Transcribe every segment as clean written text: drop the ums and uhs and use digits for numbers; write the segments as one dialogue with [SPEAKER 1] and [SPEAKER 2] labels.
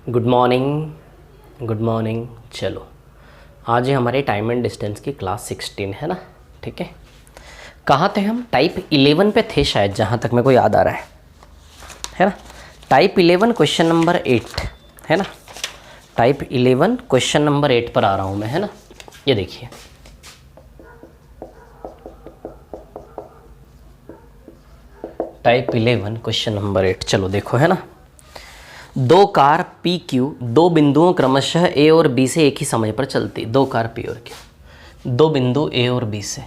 [SPEAKER 1] Good morning, good morning. चलो, आज हमारे टाइम एंड डिस्टेंस की क्लास 16 है ना। ठीक है, कहाँ थे हम? टाइप 11 पे थे शायद, जहाँ तक मेरे को याद आ रहा है ना। टाइप 11 क्वेश्चन नंबर 8 है ना। टाइप 11 क्वेश्चन नंबर 8 पर आ रहा हूँ मैं, है ना। ये देखिए, टाइप 11 क्वेश्चन नंबर 8। चलो देखो, है ना। दो कार पी क्यू दो बिंदुओं क्रमशः ए और बी से एक ही समय पर चलती। दो कार पी और क्यू, दो बिंदु ए और बी से,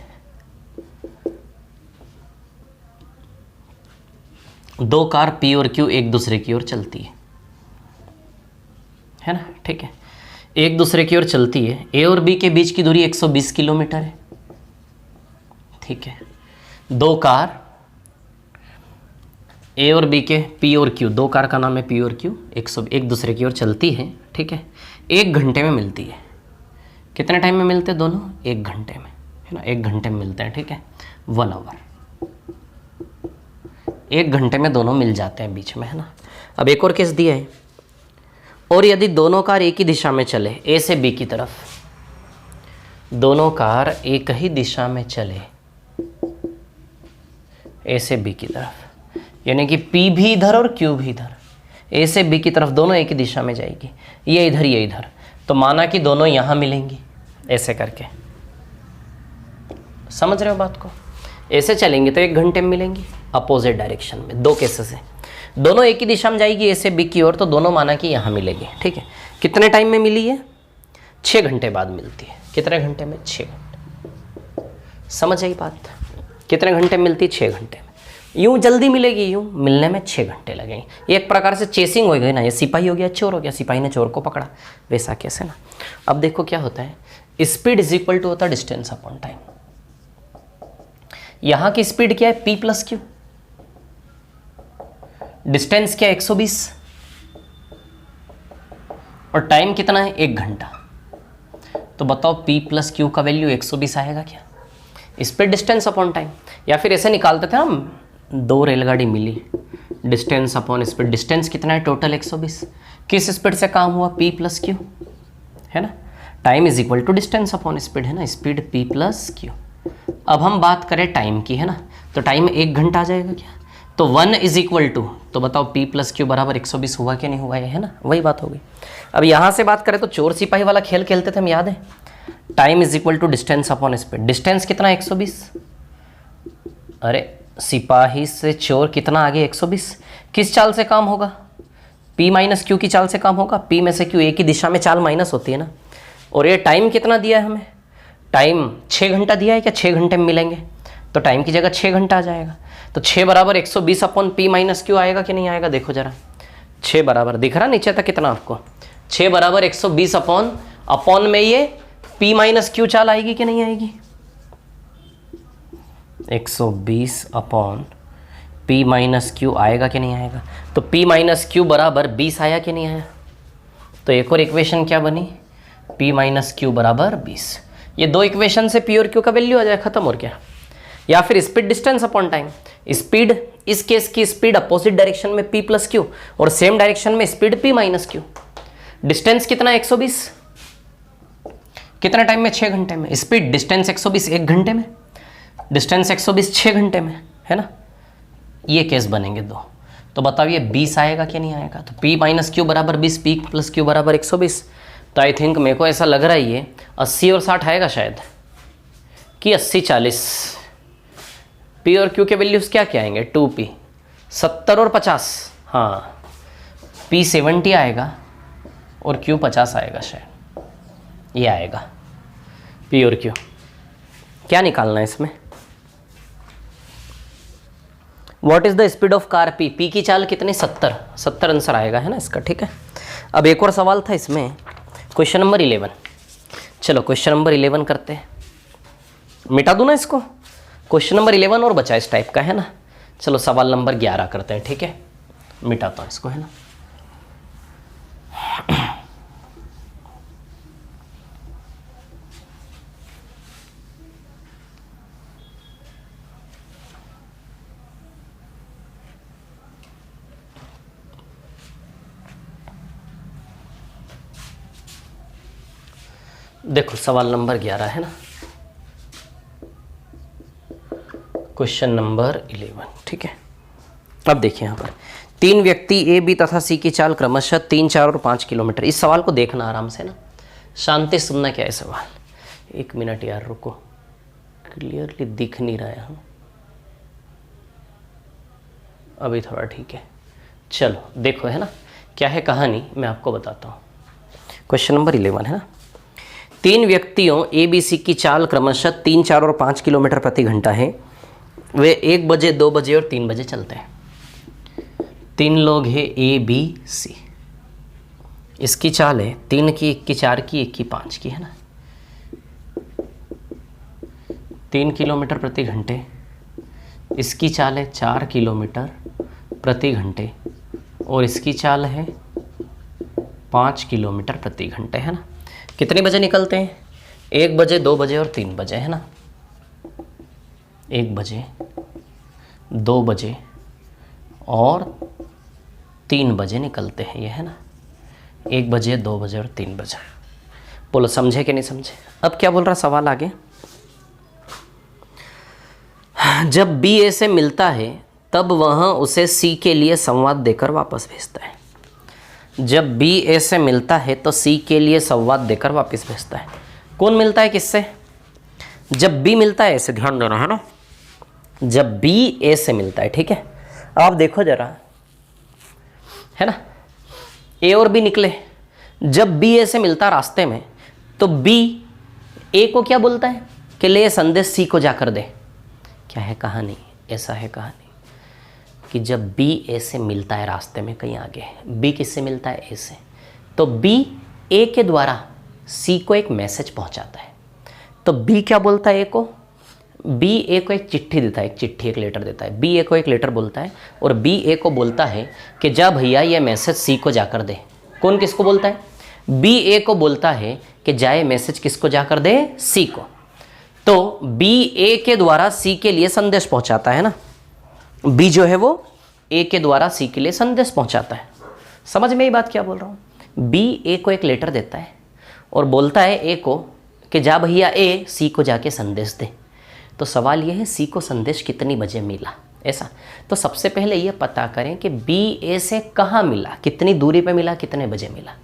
[SPEAKER 1] दो कार पी और क्यू एक दूसरे की ओर चलती है ना। ठीक है, एक दूसरे की ओर चलती है। ए और बी के बीच की दूरी 120 किलोमीटर है। ठीक है, दो कार ए और बी के, पी और क्यू, दो कार का नाम है पी और क्यू, एक दूसरे की ओर चलती है। ठीक है, 1 घंटे में मिलती है। कितने टाइम में मिलते हैं दोनों? 1 घंटे में, है ना। 1 घंटे में मिलते हैं। ठीक है, 1 आवर, 1 घंटे में दोनों मिल जाते हैं बीच में, है ना। अब एक और केस दिया है, और यदि दोनों कार एक ही दिशा में चले, ए से बी की तरफ, दोनों कार एक ही दिशा में चले, ए से बी की तरफ, यानी कि पी भी इधर और क्यू भी इधर, ए से बी की तरफ दोनों एक ही दिशा में जाएगी, ये इधर ये इधर, तो माना कि दोनों यहाँ मिलेंगी ऐसे करके। समझ रहे हो बात को? ऐसे चलेंगे तो 1 घंटे में मिलेंगी, अपोजिट डायरेक्शन में। दो केसेस है, दोनों एक ही दिशा में जाएगी ए से बी की ओर, तो दोनों माना कि यहाँ मिलेगी। ठीक है, कितने टाइम में मिली है? 6 घंटे बाद मिलती है। कितने घंटे में? 6 घंटे। समझ आई बात? कितने घंटे में मिलती है? 6 घंटे में। यूँ जल्दी मिलेगी, यूँ मिलने में 6 घंटे लगेंगे। ये एक प्रकार से चेसिंग हो गई ना, ये सिपाही हो गया चोर हो गया, सिपाही ने चोर को पकड़ा, वैसा कैसे ना। अब देखो क्या होता है, स्पीड इज इक्वल टू होता है डिस्टेंस अपॉन टाइम। यहाँ की स्पीड क्या है? p plus Q. डिस्टेंस क्या है? 120। और टाइम कितना है? 1 घंटा। तो बताओ p प्लस क्यू का वैल्यू 120 आएगा क्या? Speed distance upon time. या फिर ऐसे निकालते थे हम, 2 रेलगाड़ी मिली, डिस्टेंस अपॉन स्पीड। डिस्टेंस कितना है? टोटल 120। किस स्पीड से काम हुआ? p प्लस क्यू, है ना। Time is equal to distance upon speed, है ना। Speed p plus q. अब हम बात करें टाइम की, है ना, तो टाइम 1 घंटा आ जाएगा क्या? तो 1 इज इक्वल टू, तो बताओ p प्लस क्यू बराबर 120 हुआ कि नहीं हुआ? है ना, वही बात होगी। अब यहाँ से बात करें तो चोर सिपाही वाला खेल खेलते थे हम, याद है? Time is equal to distance upon speed. Distance कितना? 120। अरे सिपाही से चोर कितना आगे? 120। किस चाल से काम होगा? p माइनस क्यू की चाल से काम होगा। p में से क्यू एक ही दिशा में चाल माइनस होती है ना। और ये टाइम कितना दिया है हमें? टाइम 6 घंटा दिया है क्या? 6 घंटे में मिलेंगे, तो टाइम की जगह 6 घंटा आ जाएगा। तो 6 बराबर 120 अपॉन p माइनस क्यू आएगा कि नहीं आएगा? देखो जरा, 6 बराबर दिख रहा नीचे तक कितना आपको? 6 बराबर 120 अपॉन में ये p माइनस क्यू चाल आएगी कि नहीं आएगी? 120 अपॉन p माइनस क्यू आएगा कि नहीं आएगा? तो p माइनस क्यू बराबर 20 आया कि नहीं आया? तो एक और इक्वेशन क्या बनी? p माइनस क्यू बराबर 20। ये दो इक्वेशन से p और q का वैल्यू आ जाए, खत्म। और क्या? या फिर speed distance upon time. Speed, इस केस की स्पीड अपोजिट डायरेक्शन में p प्लस क्यू, और सेम डायरेक्शन में speed p minus Q. Distance कितना? 120। कितने टाइम में? 6 घंटे में। स्पीड डिस्टेंस 120 1 घंटे में, डिस्टेंस 120 6 घंटे में, है ना। ये केस बनेंगे दो। तो बताओ ये 20 आएगा कि नहीं आएगा? तो p माइनस क्यू बराबर 20, p प्लस क्यू बराबर 120। तो आई थिंक मेरे को ऐसा लग रहा है ये 80 और 60 आएगा शायद, कि 80 40। p और q के वैल्यूज़ क्या क्या आएंगे? 2p, 70 और 50। हाँ, p 70 आएगा और q 50 आएगा शायद, ये आएगा p और q। क्या निकालना है इसमें? What is the speed of car p? p की चाल कितनी? 70 आंसर आएगा, है ना इसका। ठीक है, अब एक और सवाल था इसमें, क्वेश्चन नंबर 11। चलो क्वेश्चन नंबर 11 करते हैं। मिटा दूँ ना इसको? क्वेश्चन नंबर 11 और बचा इस टाइप का, है ना। चलो सवाल नंबर 11 करते हैं। ठीक है, मिटाता हूँ इसको, है ना। देखो सवाल नंबर 11 है ना, क्वेश्चन नंबर 11, ठीक है। अब देखिए यहाँ पर 3 व्यक्ति ए बी तथा सी की चाल क्रमशः 3, 4 और 5 किलोमीटर। इस सवाल को देखना आराम से ना, शांति सुनना। क्या है सवाल? 1 मिनट यार रुको, क्लियरली दिख नहीं रहा है। हाँ अभी थोड़ा ठीक है। चलो देखो है ना, क्या है कहानी, मैं आपको बताता हूँ। क्वेश्चन नंबर 11 है ना, 3 व्यक्तियों ए बी सी की चाल क्रमशः 3, 4 और 5 किलोमीटर प्रति घंटा है। वे 1 बजे, 2 बजे और 3 बजे चलते हैं। 3 लोग हैं ए बी सी। इसकी चाल है 3 की, 1 की, 4 की, 1 की 5 की, है ना। 3 किलोमीटर प्रति घंटे। इसकी चाल है 4 किलोमीटर प्रति घंटे और इसकी चाल है 5 किलोमीटर प्रति घंटे, है ना। कितने बजे निकलते हैं? 1 बजे, 2 बजे और 3 बजे, है ना। 1 बजे, 2 बजे और 3 बजे निकलते हैं ये, है ना। 1 बजे, 2 बजे और 3 बजे। बोलो समझे कि नहीं समझे? अब क्या बोल रहा सवाल आगे, जब बी ए से मिलता है तब वह उसे सी के लिए संवाद देकर वापस भेजता है। जब बी ए से मिलता है तो सी के लिए संवाद देकर वापस भेजता है। कौन मिलता है किससे? जब बी मिलता है, ऐसे ध्यान देना, है ना। जब बी ए से मिलता है, ठीक है। आप देखो जरा, है ना, ए और बी निकले। जब बी ए से मिलता रास्ते में तो बी ए को क्या बोलता है कि ले संदेश सी को जाकर दे। क्या है कहानी? ऐसा है कहानी कि जब बी ए से मिलता है रास्ते में कहीं आगे, बी किससे मिलता है? ए से। तो बी ए के द्वारा सी को एक मैसेज पहुंचाता है। तो बी क्या बोलता है ए को? बी ए को एक चिट्ठी देता है, एक लेटर देता है। बी ए को एक लेटर बोलता है और बी ए को बोलता है कि जा भैया ये मैसेज सी को जाकर दे। कौन किसको बोलता है? बी ए को बोलता है कि जाए मैसेज किसको जाकर दे? सी को। तो बी ए के द्वारा सी के लिए संदेश पहुंचाता है ना। बी जो है वो ए के द्वारा सी के लिए संदेश पहुंचाता है। समझ में ये बात क्या बोल रहा हूँ? बी ए को एक लेटर देता है और बोलता है ए को कि जा भैया ए सी को जाके संदेश दे। तो सवाल ये है सी को संदेश कितनी बजे मिला, ऐसा। तो सबसे पहले ये पता करें कि बी ए से कहाँ मिला, कितनी दूरी पे मिला, कितने बजे मिला।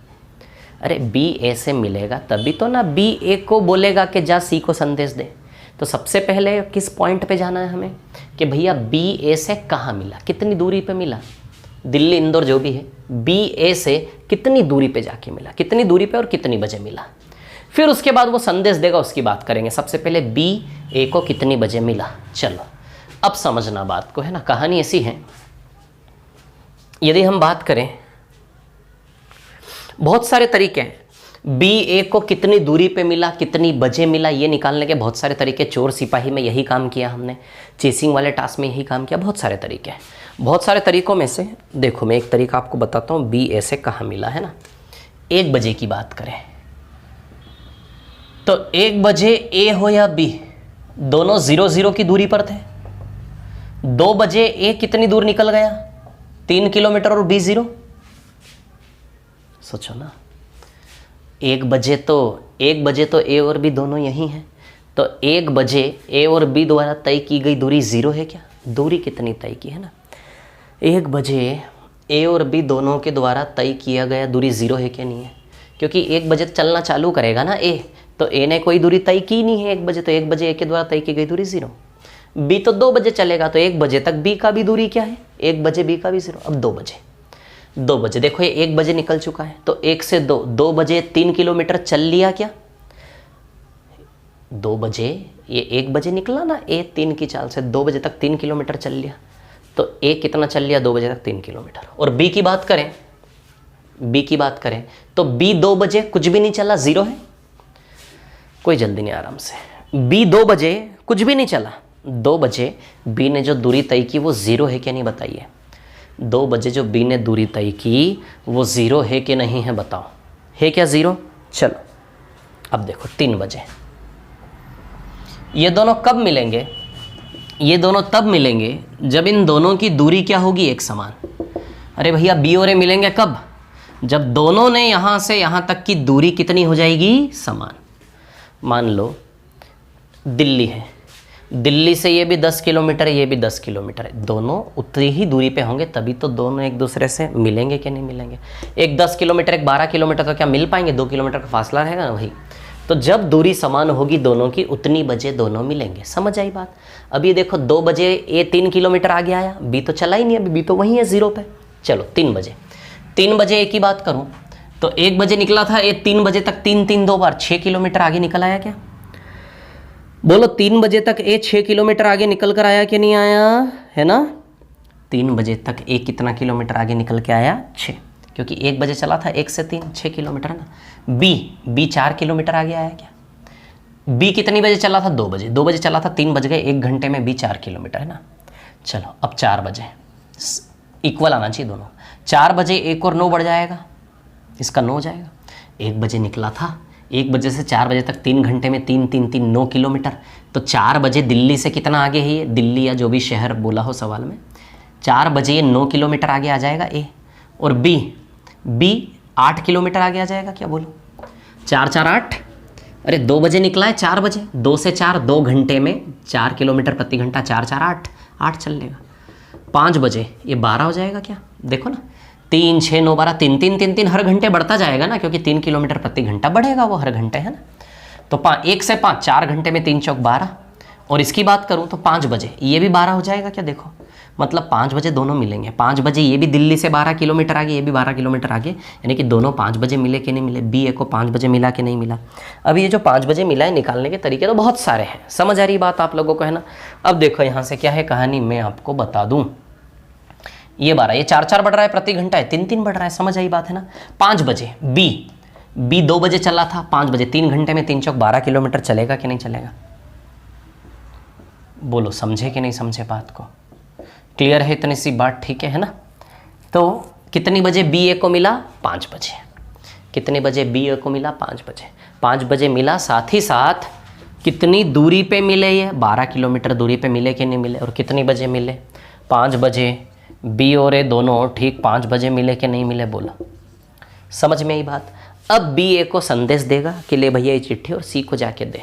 [SPEAKER 1] अरे बी ए से मिलेगा तभी तो ना बी ए को बोलेगा कि जा सी को संदेश दे। तो सबसे पहले किस पॉइंट पे जाना है हमें कि भैया बी ए से कहाँ मिला, कितनी दूरी पे मिला। दिल्ली, इंदौर जो भी है, बी ए से कितनी दूरी पे जाके मिला, कितनी दूरी पे और कितनी बजे मिला। फिर उसके बाद वो संदेश देगा, उसकी बात करेंगे। सबसे पहले बी ए को कितनी बजे मिला। चलो अब समझना बात को, है ना। कहानी ऐसी है, यदि हम बात करें, बहुत सारे तरीके हैं। बी ए को कितनी दूरी पे मिला, कितनी बजे मिला, ये निकालने के बहुत सारे तरीके। चोर सिपाही में यही काम किया हमने, चेसिंग वाले टास्क में यही काम किया। बहुत सारे तरीके हैं। बहुत सारे तरीकों में से देखो मैं एक तरीका आपको बताता हूँ, बी ए से कहाँ मिला, है ना। 1 बजे की बात करें तो 1 बजे ए हो या बी, दोनों 0-0 की दूरी पर थे। 2 बजे ए कितनी दूर निकल गया? 3 किलोमीटर और बी 0। सोचो ना, 1 बजे तो ए और बी दोनों यही हैं। तो 1 बजे ए और बी द्वारा तय की गई दूरी 0 है क्या? दूरी कितनी तय की, है ना। 1 बजे ए और बी दोनों के द्वारा तय किया गया दूरी 0 है क्या? नहीं है, क्योंकि 1 बजे चलना चालू करेगा ना ए, तो ए ने कोई दूरी तय की नहीं है 1 बजे। तो 1 बजे ए के द्वारा तय की गई दूरी 0। बी तो 2 बजे चलेगा, तो 1 बजे तक बी का भी दूरी क्या है? 1 बजे बी का भी 0। अब 2 बजे देखो, ये 1 बजे निकल चुका है, तो 1 से 2 बजे 3 किलोमीटर चल लिया क्या? 2 बजे, ये 1 बजे निकला ना ए 3 की चाल से, 2 बजे तक 3 किलोमीटर चल लिया। तो ए कितना चल लिया 2 बजे तक? 3 किलोमीटर। और बी की बात करें तो बी 2 बजे कुछ भी नहीं चला, 0 है। कोई जल्दी नहीं, आराम से। बी 2 बजे कुछ भी नहीं चला, 2 बजे बी ने जो दूरी तय की वो 0 है क्या? नहीं, बताइए। 2 बजे जो बी ने दूरी तय की वो 0 है कि नहीं है? बताओ, है क्या 0? चलो अब देखो 3 बजे, ये दोनों कब मिलेंगे? ये दोनों तब मिलेंगे जब इन दोनों की दूरी क्या होगी? एक समान। अरे भैया बी और ए मिलेंगे कब? जब दोनों ने यहाँ से यहाँ तक की दूरी कितनी हो जाएगी? समान। मान लो दिल्ली है, दिल्ली से ये भी 10 किलोमीटर है, ये भी 10 किलोमीटर है, दोनों उतनी ही दूरी पे होंगे, तभी तो दोनों एक दूसरे से मिलेंगे कि नहीं मिलेंगे। एक 10 किलोमीटर एक 12 किलोमीटर तो क्या मिल पाएंगे, 2 किलोमीटर का फासला रहेगा ना भाई। तो जब दूरी समान होगी दोनों की, उतनी बजे दोनों मिलेंगे। समझ आई बात। अब ये देखो 2 बजे ए 3 किलोमीटर आगे आया, बी तो चला ही नहीं, अभी बी तो वहीं है 0 पे। चलो 3 बजे ए की बात करूँ तो 1 बजे निकला था ए, 3 बजे तक 3 2 बार 6 किलोमीटर आगे निकल आया क्या? बोलो 3 बजे तक ए 6 किलोमीटर आगे निकल कर आया कि नहीं आया, है ना? 3 बजे तक ए कितना किलोमीटर आगे निकल के आया? 6, क्योंकि 1 बजे चला था 1 से 3 6 किलोमीटर है ना। बी 4 किलोमीटर आगे आया क्या? बी कितनी बजे चला था? 2 बजे। 2 बजे चला था, 3 बज गए, 1 घंटे में बी 4 किलोमीटर है ना। चलो अब 4 बजे इक्वल आना चाहिए दोनों। 4 बजे 1 और 9 बढ़ जाएगा, इसका 9 हो जाएगा। 1 बजे निकला था, 1 बजे से 4 बजे तक 3 घंटे में 3 3 3 9 किलोमीटर। तो 4 बजे दिल्ली से कितना आगे है ये, दिल्ली या जो भी शहर बोला हो सवाल में, 4 बजे ये 9 किलोमीटर आगे आ जाएगा ए। और बी 8 किलोमीटर आगे आ जाएगा क्या? बोलो 4 4 8। अरे 2 बजे निकला है, 4 बजे, 2 से 4 2 घंटे में 4 किलोमीटर प्रति घंटा, 4 4 8 चल लेगा। 5 बजे ये 12 हो जाएगा क्या? देखो ना, 3 6 9 12 3 3 3 3 हर घंटे बढ़ता जाएगा ना, क्योंकि 3 किलोमीटर प्रति घंटा बढ़ेगा वो हर घंटे, है ना। तो 1 से 5 4 घंटे में 3 चौक 12। और इसकी बात करूं तो 5 बजे ये भी 12 हो जाएगा क्या? देखो मतलब 5 बजे दोनों मिलेंगे। 5 बजे ये भी दिल्ली से 12 किलोमीटर आगे, ये भी 12 किलोमीटर आगे, यानी कि दोनों 5 बजे मिले कि नहीं मिले। बी ए को 5 बजे मिला कि नहीं मिला। अब ये जो 5 बजे मिला है, निकालने के तरीके तो बहुत सारे हैं। समझ आ रही बात आप लोगों को, है ना। अब देखो यहाँ से क्या है कहानी, मैं आपको बता दूँ। ये 12, ये 4 4 बढ़ रहा है प्रति घंटा, है 3 3 बढ़ रहा है। समझ आई बात, है ना। 5 बजे बी 2 बजे चला था, 5 बजे 3 घंटे में 3 चौक 12 किलोमीटर चलेगा कि नहीं चलेगा? बोलो समझे कि नहीं समझे बात को? क्लियर है इतनी सी बात? ठीक है ना। तो कितनी बजे बी ए को मिला? 5 बजे। कितने बजे बी ए को मिला? 5 बजे। 5 बजे मिला, साथ ही साथ कितनी दूरी पे मिले? ये 12 किलोमीटर दूरी पे मिले कि नहीं मिले? और कितनी बजे मिले? 5 बजे। बी और ए दोनों ठीक 5 बजे मिले कि नहीं मिले? बोला समझ में आई बात। अब बी ए को संदेश देगा कि ले भैया ये चिट्ठी, और सी को जाके दे।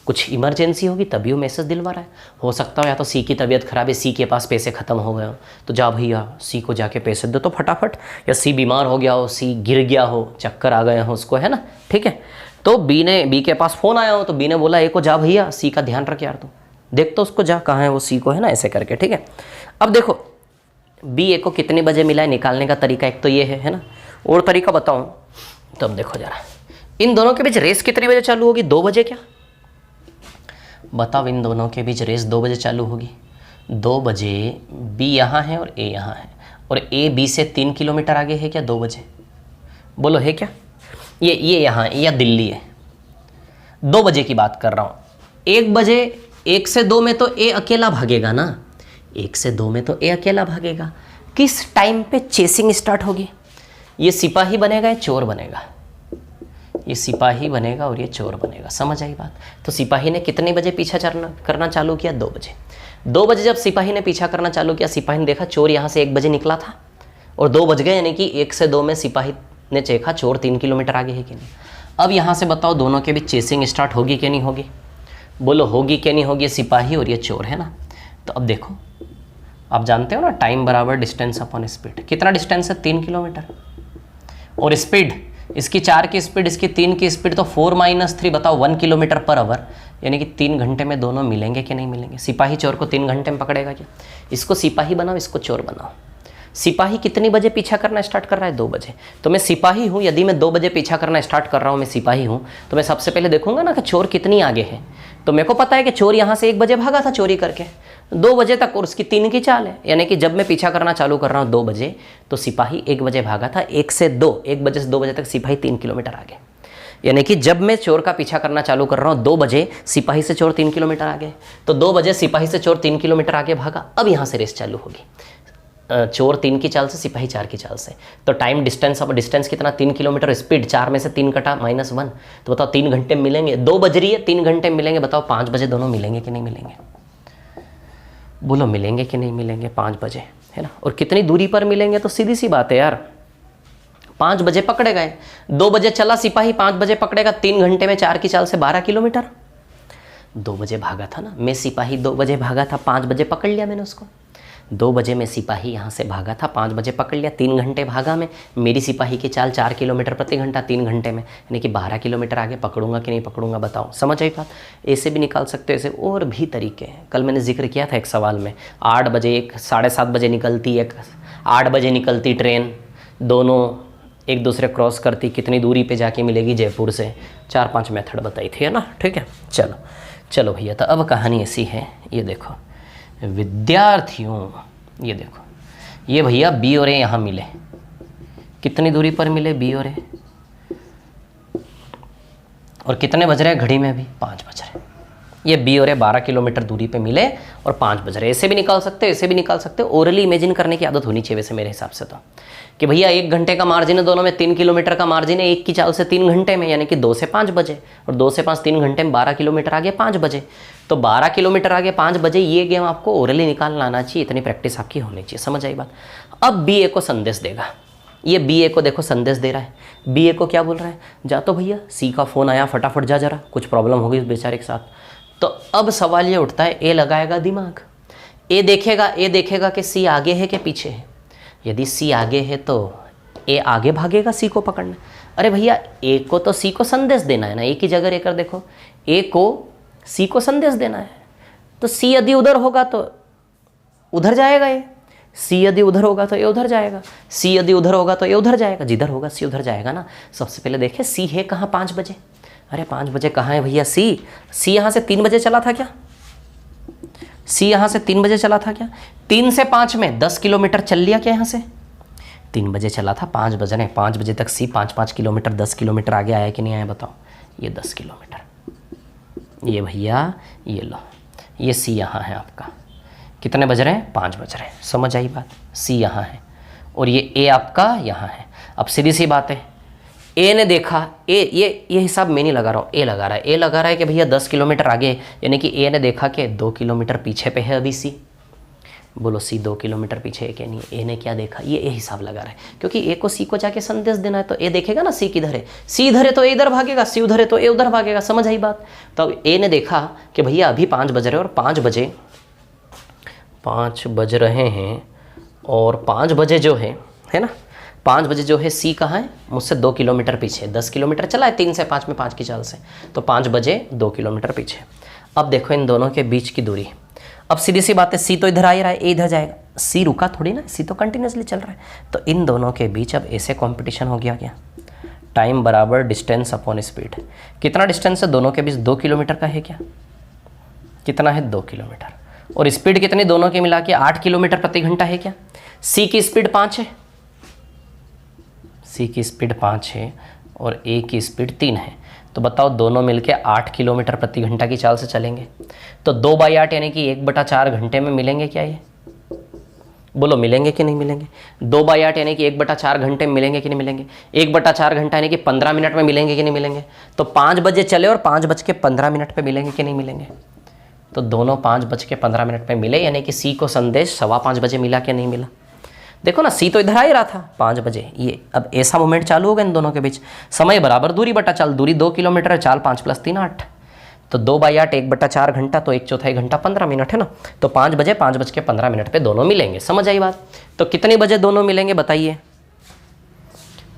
[SPEAKER 1] कुछ इमरजेंसी होगी तभी वो मैसेज दिलवा रहा है। हो सकता हो या तो सी की तबीयत खराब है, सी के पास पैसे ख़त्म हो गए हो, तो जा भैया सी को जाके पैसे दो तो फटाफट। या सी बीमार हो गया हो, सी गिर गया हो, चक्कर आ गए हो उसको, है ना। ठीक है, तो बी के पास फ़ोन आया हो, तो बी ने बोला ए को जा भैया सी का ध्यान रख यार, तू देख तो उसको, जा कहाँ है वो सी को, है ना, ऐसे करके। ठीक है, अब देखो बी ए को कितने बजे मिला है, निकालने का तरीका एक तो ये है ना। और तरीका बताऊँ तो अब देखो ज़रा, इन दोनों के बीच रेस कितने बजे चालू होगी? 2 बजे। क्या बताओ, इन दोनों के बीच रेस 2 बजे चालू होगी। 2 बजे बी यहाँ है और ए यहाँ है, और ए बी से 3 किलोमीटर आगे है क्या? 2 बजे बोलो है क्या? ये यहाँ या दिल्ली है। 2 बजे की बात कर रहा हूँ। 1 बजे 1 से 2 में तो ए अकेला भागेगा ना, 1 से 2 में तो ए अकेला भागेगा। किस टाइम पे चेसिंग स्टार्ट होगी? ये सिपाही बनेगा या चोर बनेगा? ये सिपाही बनेगा और ये चोर बनेगा। समझ आई बात। तो सिपाही ने कितने बजे पीछा करना चालू किया? 2 बजे। 2 बजे जब सिपाही ने पीछा करना चालू किया, सिपाही ने देखा चोर यहाँ से 1 बजे निकला था और 2 बज गए, यानी कि 1 से 2 में सिपाही ने देखा चोर 3 किलोमीटर आगे है कि नहीं। अब यहाँ से बताओ दोनों के बीच चेसिंग स्टार्ट होगी कि नहीं होगी? बोलो होगी कि नहीं होगी? ये सिपाही और ये चोर, है ना। तो अब देखो, आप जानते हो ना, टाइम बराबर डिस्टेंस अपॉन स्पीड। कितना डिस्टेंस है? 3 किलोमीटर। और स्पीड, इसकी 4 की स्पीड, इसकी 3 की स्पीड, तो 4 - 3 बताओ 1 किलोमीटर पर आवर, यानी कि 3 घंटे में दोनों मिलेंगे कि नहीं मिलेंगे? सिपाही चोर को 3 घंटे में पकड़ेगा क्या? इसको सिपाही बनाओ, इसको चोर बनाओ। सिपाही कितनी बजे पीछा करना स्टार्ट कर रहा है? 2 बजे। तो मैं सिपाही हूँ, यदि मैं 2 बजे पीछा करना स्टार्ट कर रहा हूँ, मैं सिपाही हूँ, तो मैं सबसे पहले देखूंगा ना कि चोर कितनी आगे है। तो मेरे को पता है कि चोर यहाँ से 1 बजे भागा था चोरी करके, 2 बजे तक, और उसकी 3 की चाल है, यानी कि जब मैं पीछा करना चालू कर रहा हूँ 2 बजे, तो सिपाही 1 बजे भागा था। 1 से 2, 1 बजे से 2 बजे तक सिपाही 3 किलोमीटर आगे, यानी कि जब मैं चोर का पीछा करना चालू कर रहा हूँ 2 बजे, सिपाही से चोर 3 किलोमीटर आगे। तो 2 बजे सिपाही से चोर 3 किलोमीटर आगे भागा। अब यहाँ से रेस चालू होगी, चोर 3 की चाल से, सिपाही 4 की चाल से। तो टाइम डिस्टेंस, अब डिस्टेंस कितना? 3 किलोमीटर। स्पीड 4 में से 3 कटा -1, तो बताओ 3 घंटे में मिलेंगे। 2 बज रही है, 3 घंटे में मिलेंगे। बताओ 5 बजे दोनों मिलेंगे कि नहीं मिलेंगे? बोलो मिलेंगे कि नहीं मिलेंगे? 5 बजे, है ना। और कितनी दूरी पर मिलेंगे? तो सीधी सी बात है यार, 5 बजे पकड़े गए, 2 बजे चला सिपाही, 5 बजे पकड़ेगा, 3 घंटे में 4 की चाल से 12 किलोमीटर। 2 बजे भागा था ना, मैं सिपाही 2 बजे भागा था, 5 बजे पकड़ लिया मैंने उसको। 2 बजे में सिपाही यहाँ से भागा था, 5 बजे पकड़ लिया, 3 घंटे भागा मैं, मेरी सिपाही की चाल 4 किलोमीटर प्रति घंटा, 3 घंटे में, यानी कि 12 किलोमीटर आगे पकड़ूंगा कि नहीं पकड़ूंगा, बताओ। समझ आई बात? ऐसे भी निकाल सकते हो, ऐसे और भी तरीके हैं। कल मैंने जिक्र किया था एक सवाल में, 8 बजे, एक 7:30 बजे निकलती, एक 8 बजे निकलती ट्रेन, दोनों एक दूसरे क्रॉस करती, कितनी दूरी पे जाके मिलेगी जयपुर से, 4-5 मेथड बताई थी, है ना। ठीक है, चलो चलो भैया, तो अब कहानी ऐसी है, ये देखो विद्यार्थियों, ये देखो, ये भैया बी और ए यहाँ मिले, कितनी दूरी पर मिले बी और ए, और कितने बज रहे हैं घड़ी में अभी? 5 बज रहे हैं। ये बी और ए 12 किलोमीटर दूरी पे मिले और 5 बज रहे। ऐसे भी निकाल सकते हो, ऐसे भी निकाल सकते हो। ओरली इमेजिन करने की आदत होनी चाहिए वैसे मेरे हिसाब से तो, कि भैया 1 घंटे का मार्जिन है दोनों में, 3 किलोमीटर का मार्जिन है, 1 की चाल से 3 घंटे में, यानी कि 2 से 5 बजे, और 2 से 5 3 घंटे में 12 किलोमीटर आगे 5 बजे। तो 12 किलोमीटर आगे 5 बजे, ये गेम आपको ओरली निकालना आना चाहिए, इतनी प्रैक्टिस आपकी होनी चाहिए। समझ आई बात? अब बी ए को संदेश देगा, ये बी ए को देखो संदेश दे रहा है। बी ए को क्या बोल रहा है? जा तो भैया, सी का फ़ोन आया, फटाफट जा, जरा कुछ प्रॉब्लम होगी इस बेचारे के साथ। तो अब सवाल ये उठता है, ए लगाएगा दिमाग, ए देखेगा कि सी आगे है कि पीछे है। यदि सी आगे है तो ए आगे भागेगा सी को पकड़ने। अरे भैया, ए को तो सी को संदेश देना है ना, ए की जगह रहकर देखो, ए को सी को संदेश देना है। तो सी यदि उधर होगा तो उधर जाएगा ए, सी यदि उधर होगा तो ए उधर जाएगा, सी यदि उधर होगा तो ए उधर जाएगा, जिधर होगा सी उधर जाएगा ना। सबसे पहले देखें सी है कहाँ 5 बजे। अरे 5 बजे कहाँ है भैया? सी यहाँ से 3 बजे चला था क्या? सी यहाँ से 3 बजे चला था क्या? 3 से 5 में 10 किलोमीटर चल लिया क्या? यहाँ से 3 बजे चला था, 5 बजे ने, 5 बजे तक सी 5-5 किलोमीटर 10 किलोमीटर आगे आया कि नहीं आया बताओ? ये 10 किलोमीटर। ये भैया ये लो, ये सी यहाँ है आपका, कितने बज रहे हैं? 5 बज रहे हैं। समझ आई बात? सी यहाँ है और ये ए आपका यहाँ है। अब सीधी सी बात है, ए ने देखा, ये हिसाब मैं नहीं लगा रहा हूँ, ए लगा रहा है कि भैया 10 किलोमीटर आगे, यानी कि ए ने देखा कि 2 किलोमीटर पीछे पे है अभी सी। बोलो सी 2 किलोमीटर पीछे है कि नहीं? ए ने क्या देखा? ये ए हिसाब लगा रहा है, क्योंकि ए को सी को जाके संदेश देना है, तो ए देखेगा ना सी किधर है, सी इधर है तो ए इधर भागेगा, सी उधर है तो ए उधर भागेगा। समझ आई बात? तो ए ने देखा कि भैया अभी 5 बज रहे हैं और 5 बज रहे हैं, और 5 बजे जो है ना, 5 बजे जो है सी कहाँ है? मुझसे 2 किलोमीटर पीछे, 10 किलोमीटर चला है 3 से 5 में 5 की चाल से, तो 5 बजे 2 किलोमीटर पीछे। अब देखो इन दोनों के बीच की दूरी। अब सीधी सी बात है, सी तो इधर आ ही रहा है, ए इधर जाएगा, सी रुका थोड़ी ना, सी तो कंटिन्यूसली चल रहा है। तो इन दोनों के बीच अब ऐसे कंपटीशन हो गया क्या? टाइम बराबर डिस्टेंस अपॉन स्पीड। कितना डिस्टेंस है दोनों के बीच? 2 किलोमीटर का है क्या? कितना है? 2 किलोमीटर। और स्पीड कितनी दोनों के मिला के? 8 किलोमीटर प्रति घंटा है क्या? सी की स्पीड 5 है, सी की स्पीड 5 है और ए की स्पीड 3 है। तो बताओ दोनों मिलके 8 किलोमीटर प्रति घंटा की चाल से चलेंगे, तो 2/8 यानी कि 1/4 घंटे में मिलेंगे क्या? ये बोलो मिलेंगे कि नहीं मिलेंगे? 2/8 यानी कि 1/4 घंटे में मिलेंगे कि नहीं मिलेंगे? 1/4 घंटा यानी कि 15 मिनट में मिलेंगे कि नहीं मिलेंगे? तो 5 बजे चले और 5:15 पे मिलेंगे कि नहीं मिलेंगे? तो दोनों 5:15 पे मिले, यानी कि सी को संदेश 5:15 बजे मिला कि नहीं मिला? देखो ना, सी तो इधर आ ही रहा था 5 बजे, ये अब ऐसा मूवमेंट चालू हो गया इन दोनों के बीच। समय बराबर दूरी बटा चाल, दूरी 2 किलोमीटर है, चाल 5 + 3 8, तो 2/8 1/4 घंटा, तो 1/4 घंटा 15 मिनट है ना। तो 5 बजे 5:15 पे दोनों मिलेंगे। समझ आई बात? तो कितने बजे दोनों मिलेंगे बताइए?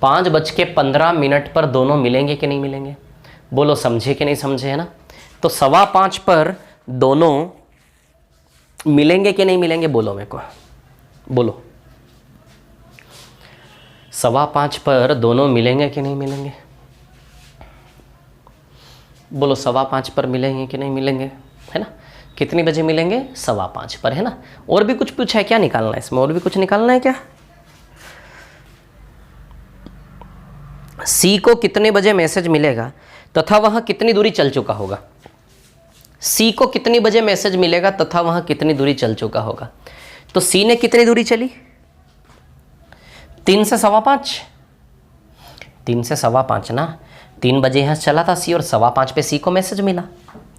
[SPEAKER 1] 5:15 पर दोनों मिलेंगे कि नहीं मिलेंगे? बोलो समझे कि नहीं समझे, है ना। तो 5:15 पर दोनों मिलेंगे कि नहीं मिलेंगे? बोलो मेरे को, बोलो 5:15 पर दोनों मिलेंगे कि नहीं मिलेंगे? बोलो 5:15 पर मिलेंगे कि नहीं मिलेंगे, है ना। कितनी बजे मिलेंगे? 5:15 पर, है ना। और भी कुछ पूछा है क्या? निकालना है इसमें, और भी कुछ निकालना है क्या? सी को कितने बजे मैसेज मिलेगा तथा वह कितनी दूरी चल चुका होगा? सी को कितनी बजे मैसेज मिलेगा तथा वह कितनी दूरी चल चुका होगा? तो सी ने कितनी दूरी चली? 3 से 5:15, 3 से 5:15 ना, 3 बजे यहाँ चला था सी और 5:15 पे सी को मैसेज मिला,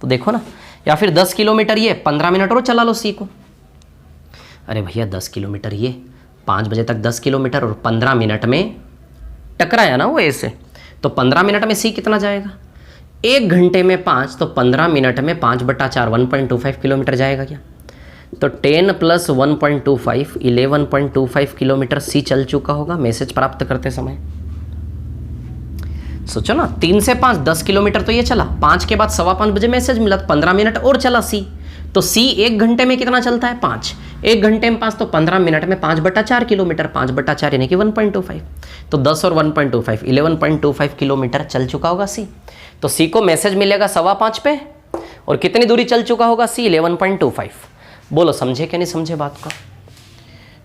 [SPEAKER 1] तो देखो ना। या फिर 10 किलोमीटर ये, 15 मिनट और चला लो सी को। अरे भैया 10 किलोमीटर ये, 5 बजे तक 10 किलोमीटर और 15 मिनट में टकराया ना वो ए से, तो 15 मिनट में सी कितना जाएगा, 1 घंटे में 5, तो 15 मिनट में 5/4 1.25 किलोमीटर जाएगा क्या। तो 10 + 1.25 11.25 किलोमीटर सी चल चुका होगा मैसेज प्राप्त करते समय। सोचो ना, 3 से 5 10 किलोमीटर तो ये चला, 5 के बाद 5:15 बजे मैसेज मिला, 15 मिनट और चला सी, तो सी 1 घंटे में कितना चलता है 5, 1 घंटे में 5, तो 15 मिनट में 5/4 किलोमीटर, 5/4 यानी कि 1.25, तो 10 और 1.25 11.25 किलोमीटर चल चुका होगा सी। तो सी को मैसेज मिलेगा 5:15 पे, और कितनी दूरी चल चुका होगा सी 11.25। बोलो समझे कि नहीं समझे बात को,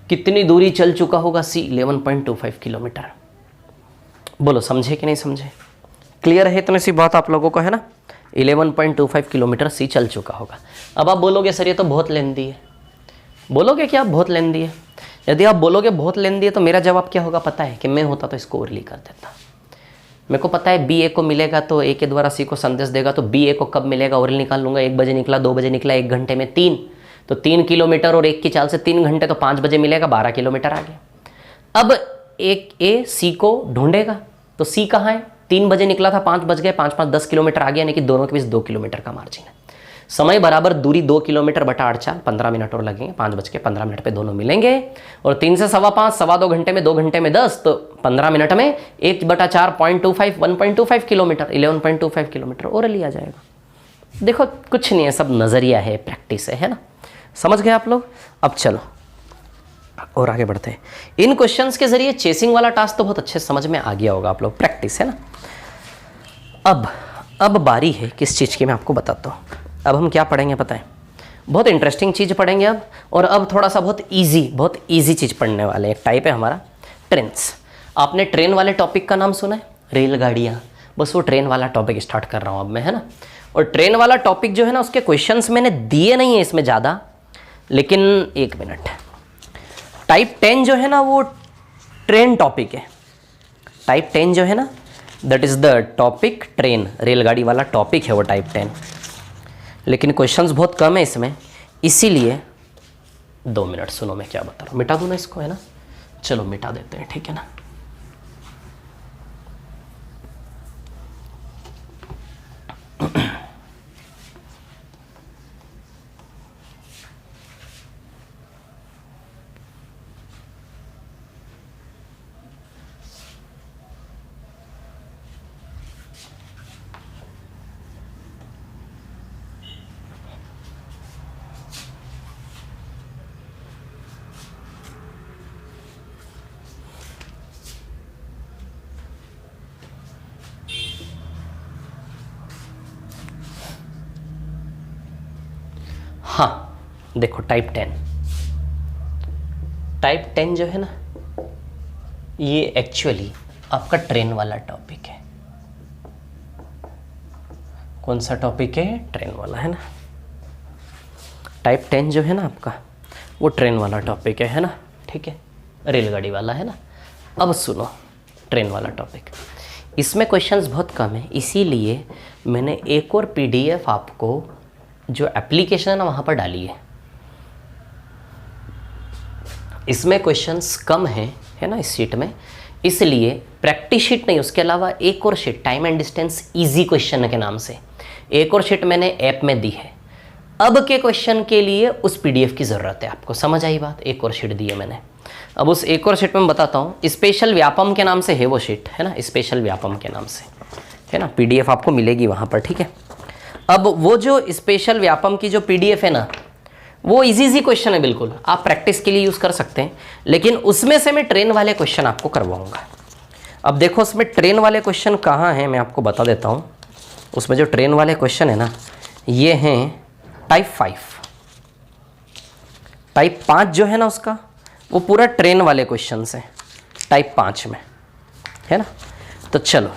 [SPEAKER 1] कितनी दूरी चल चुका होगा सी 11.25 किलोमीटर, बोलो समझे कि नहीं समझे। क्लियर है इतनी सी बात आप लोगों को, है ना। 11.25 किलोमीटर सी चल चुका होगा। अब आप बोलोगे सर ये तो बहुत लेंदी है, बोलोगे क्या बहुत लेंदी है। यदि आप बोलोगे बहुत लेंदी है तो मेरा जवाब क्या होगा पता है, कि मैं होता तो इसको ओरली कर देता। मेरे को पता है बी ए को मिलेगा तो ए के द्वारा सी को संदेश देगा, तो बी ए को कब मिलेगा ओरली निकाल लूंगा। 1 बजे निकला, 2 बजे निकला, 1 घंटे में 3, तो 3 किलोमीटर और 1 की चाल से 3 घंटे, तो 5 बजे मिलेगा, 12 किलोमीटर आ गया। अब एक ए सी को ढूंढेगा, तो सी कहाँ है, 3 बजे निकला था, 5 बज गए, 5 5 10 किलोमीटर आ गया, यानी कि दोनों के बीच 2 किलोमीटर का मार्जिन है। समय बराबर दूरी 2 किलोमीटर बटा 8 4, 15 मिनट और लगेंगे, 5:15 मिनट पे दोनों मिलेंगे। और 3 से 5:15, 2.25 घंटे में 2 घंटे में 10, तो 15 मिनट में 1/4 0.25 1.25 किलोमीटर 11.25 किलोमीटर और लिया जाएगा। देखो कुछ नहीं है, सब नज़रिया है, प्रैक्टिस है ना। समझ गए आप लोग। अब चलो और आगे बढ़ते हैं। इन क्वेश्चंस के जरिए चेसिंग वाला टास्क तो बहुत अच्छे समझ में आ गया होगा आप लोग, प्रैक्टिस है ना। अब बारी है किस चीज़ की, मैं आपको बताता हूँ। अब हम क्या पढ़ेंगे पता है, बहुत इंटरेस्टिंग चीज़ पढ़ेंगे अब। और अब थोड़ा सा बहुत इजी चीज़ पढ़ने वाले हैं। एक टाइप है हमारा ट्रेन्स। आपने ट्रेन वाले टॉपिक का नाम सुना है, रेलगाड़ियाँ, बस वो ट्रेन वाला टॉपिक स्टार्ट कर रहा हूँ अब मैं, है ना। और ट्रेन वाला टॉपिक जो है ना, उसके क्वेश्चंस मैंने दिए नहीं है इसमें ज़्यादा, लेकिन 1 मिनट। टाइप 10 जो है ना वो ट्रेन टॉपिक है। टाइप 10 जो है ना, that is the topic train, रेलगाड़ी वाला टॉपिक है वो टाइप 10। लेकिन क्वेश्चंस बहुत कम है इसमें, इसीलिए 2 मिनट सुनो मैं क्या बता रहा हूँ। मिटा दूँ ना इसको, है ना, चलो मिटा देते हैं, ठीक है ना। हाँ देखो टाइप 10 जो है ना, ये एक्चुअली आपका ट्रेन वाला टॉपिक है। कौन सा टॉपिक है, ट्रेन वाला, है ना। टाइप 10 जो है ना आपका, वो ट्रेन वाला टॉपिक है ना, ठीक है, रेलगाड़ी वाला, है ना। अब सुनो ट्रेन वाला टॉपिक, इसमें क्वेश्चंस बहुत कम है, इसीलिए मैंने एक और पीडीएफ आपको जो एप्लीकेशन है ना वहाँ पर डाली है। इसमें क्वेश्चंस कम हैं, है ना, इस शीट में, इसलिए प्रैक्टिस शीट नहीं, उसके अलावा एक और sheet time and distance easy question के नाम से एक और शीट मैंने ऐप में दी है। अब के क्वेश्चन के लिए उस पीडीएफ की ज़रूरत है आपको, समझ आई बात। एक और शीट दी है मैंने, अब उस एक और शीट में बताता हूँ। स्पेशल व्यापम के नाम से है वो शीट, है ना, स्पेशल व्यापम के नाम से, है ना, पीडीएफ आपको मिलेगी वहाँ पर, ठीक है। अब वो जो स्पेशल व्यापम की जो पीडीएफ है ना, वो इजी क्वेश्चन है, बिल्कुल आप प्रैक्टिस के लिए यूज़ कर सकते हैं, लेकिन उसमें से मैं ट्रेन वाले क्वेश्चन आपको करवाऊंगा। अब देखो उसमें ट्रेन वाले क्वेश्चन कहाँ हैं, मैं आपको बता देता हूँ। उसमें जो ट्रेन वाले क्वेश्चन है ना, ये हैं टाइप 5। टाइप 5 जो है ना उसका, वो पूरा ट्रेन वाले क्वेश्चन हैं टाइप 5 में, है ना। तो चलो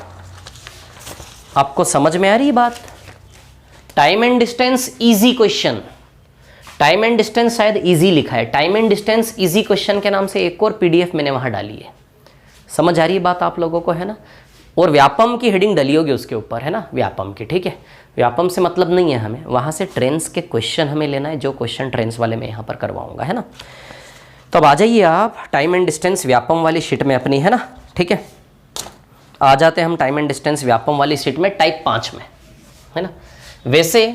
[SPEAKER 1] आपको समझ में आ रही बात। Time and distance easy question, time and distance शायद इजी लिखा है, time and distance easy question के नाम से एक और पीडीएफ मैंने वहाँ डाली है। समझ आ रही है बात आप लोगों को, है ना। और व्यापम की हेडिंग डली होगी उसके ऊपर, है ना, व्यापम की, ठीक है। व्यापम से मतलब नहीं है हमें, वहाँ से ट्रेन्स के क्वेश्चन हमें लेना है, जो क्वेश्चन ट्रेन्स वाले मैं यहाँ पर करवाऊँगा, है ना। तो अब आ जाइए आप टाइम एंड डिस्टेंस व्यापम वाली शीट में अपनी, है ना, ठीक है। आ जाते हैं हम टाइम एंड डिस्टेंस व्यापम वाली शीट में टाइप 5 में, है ना। वैसे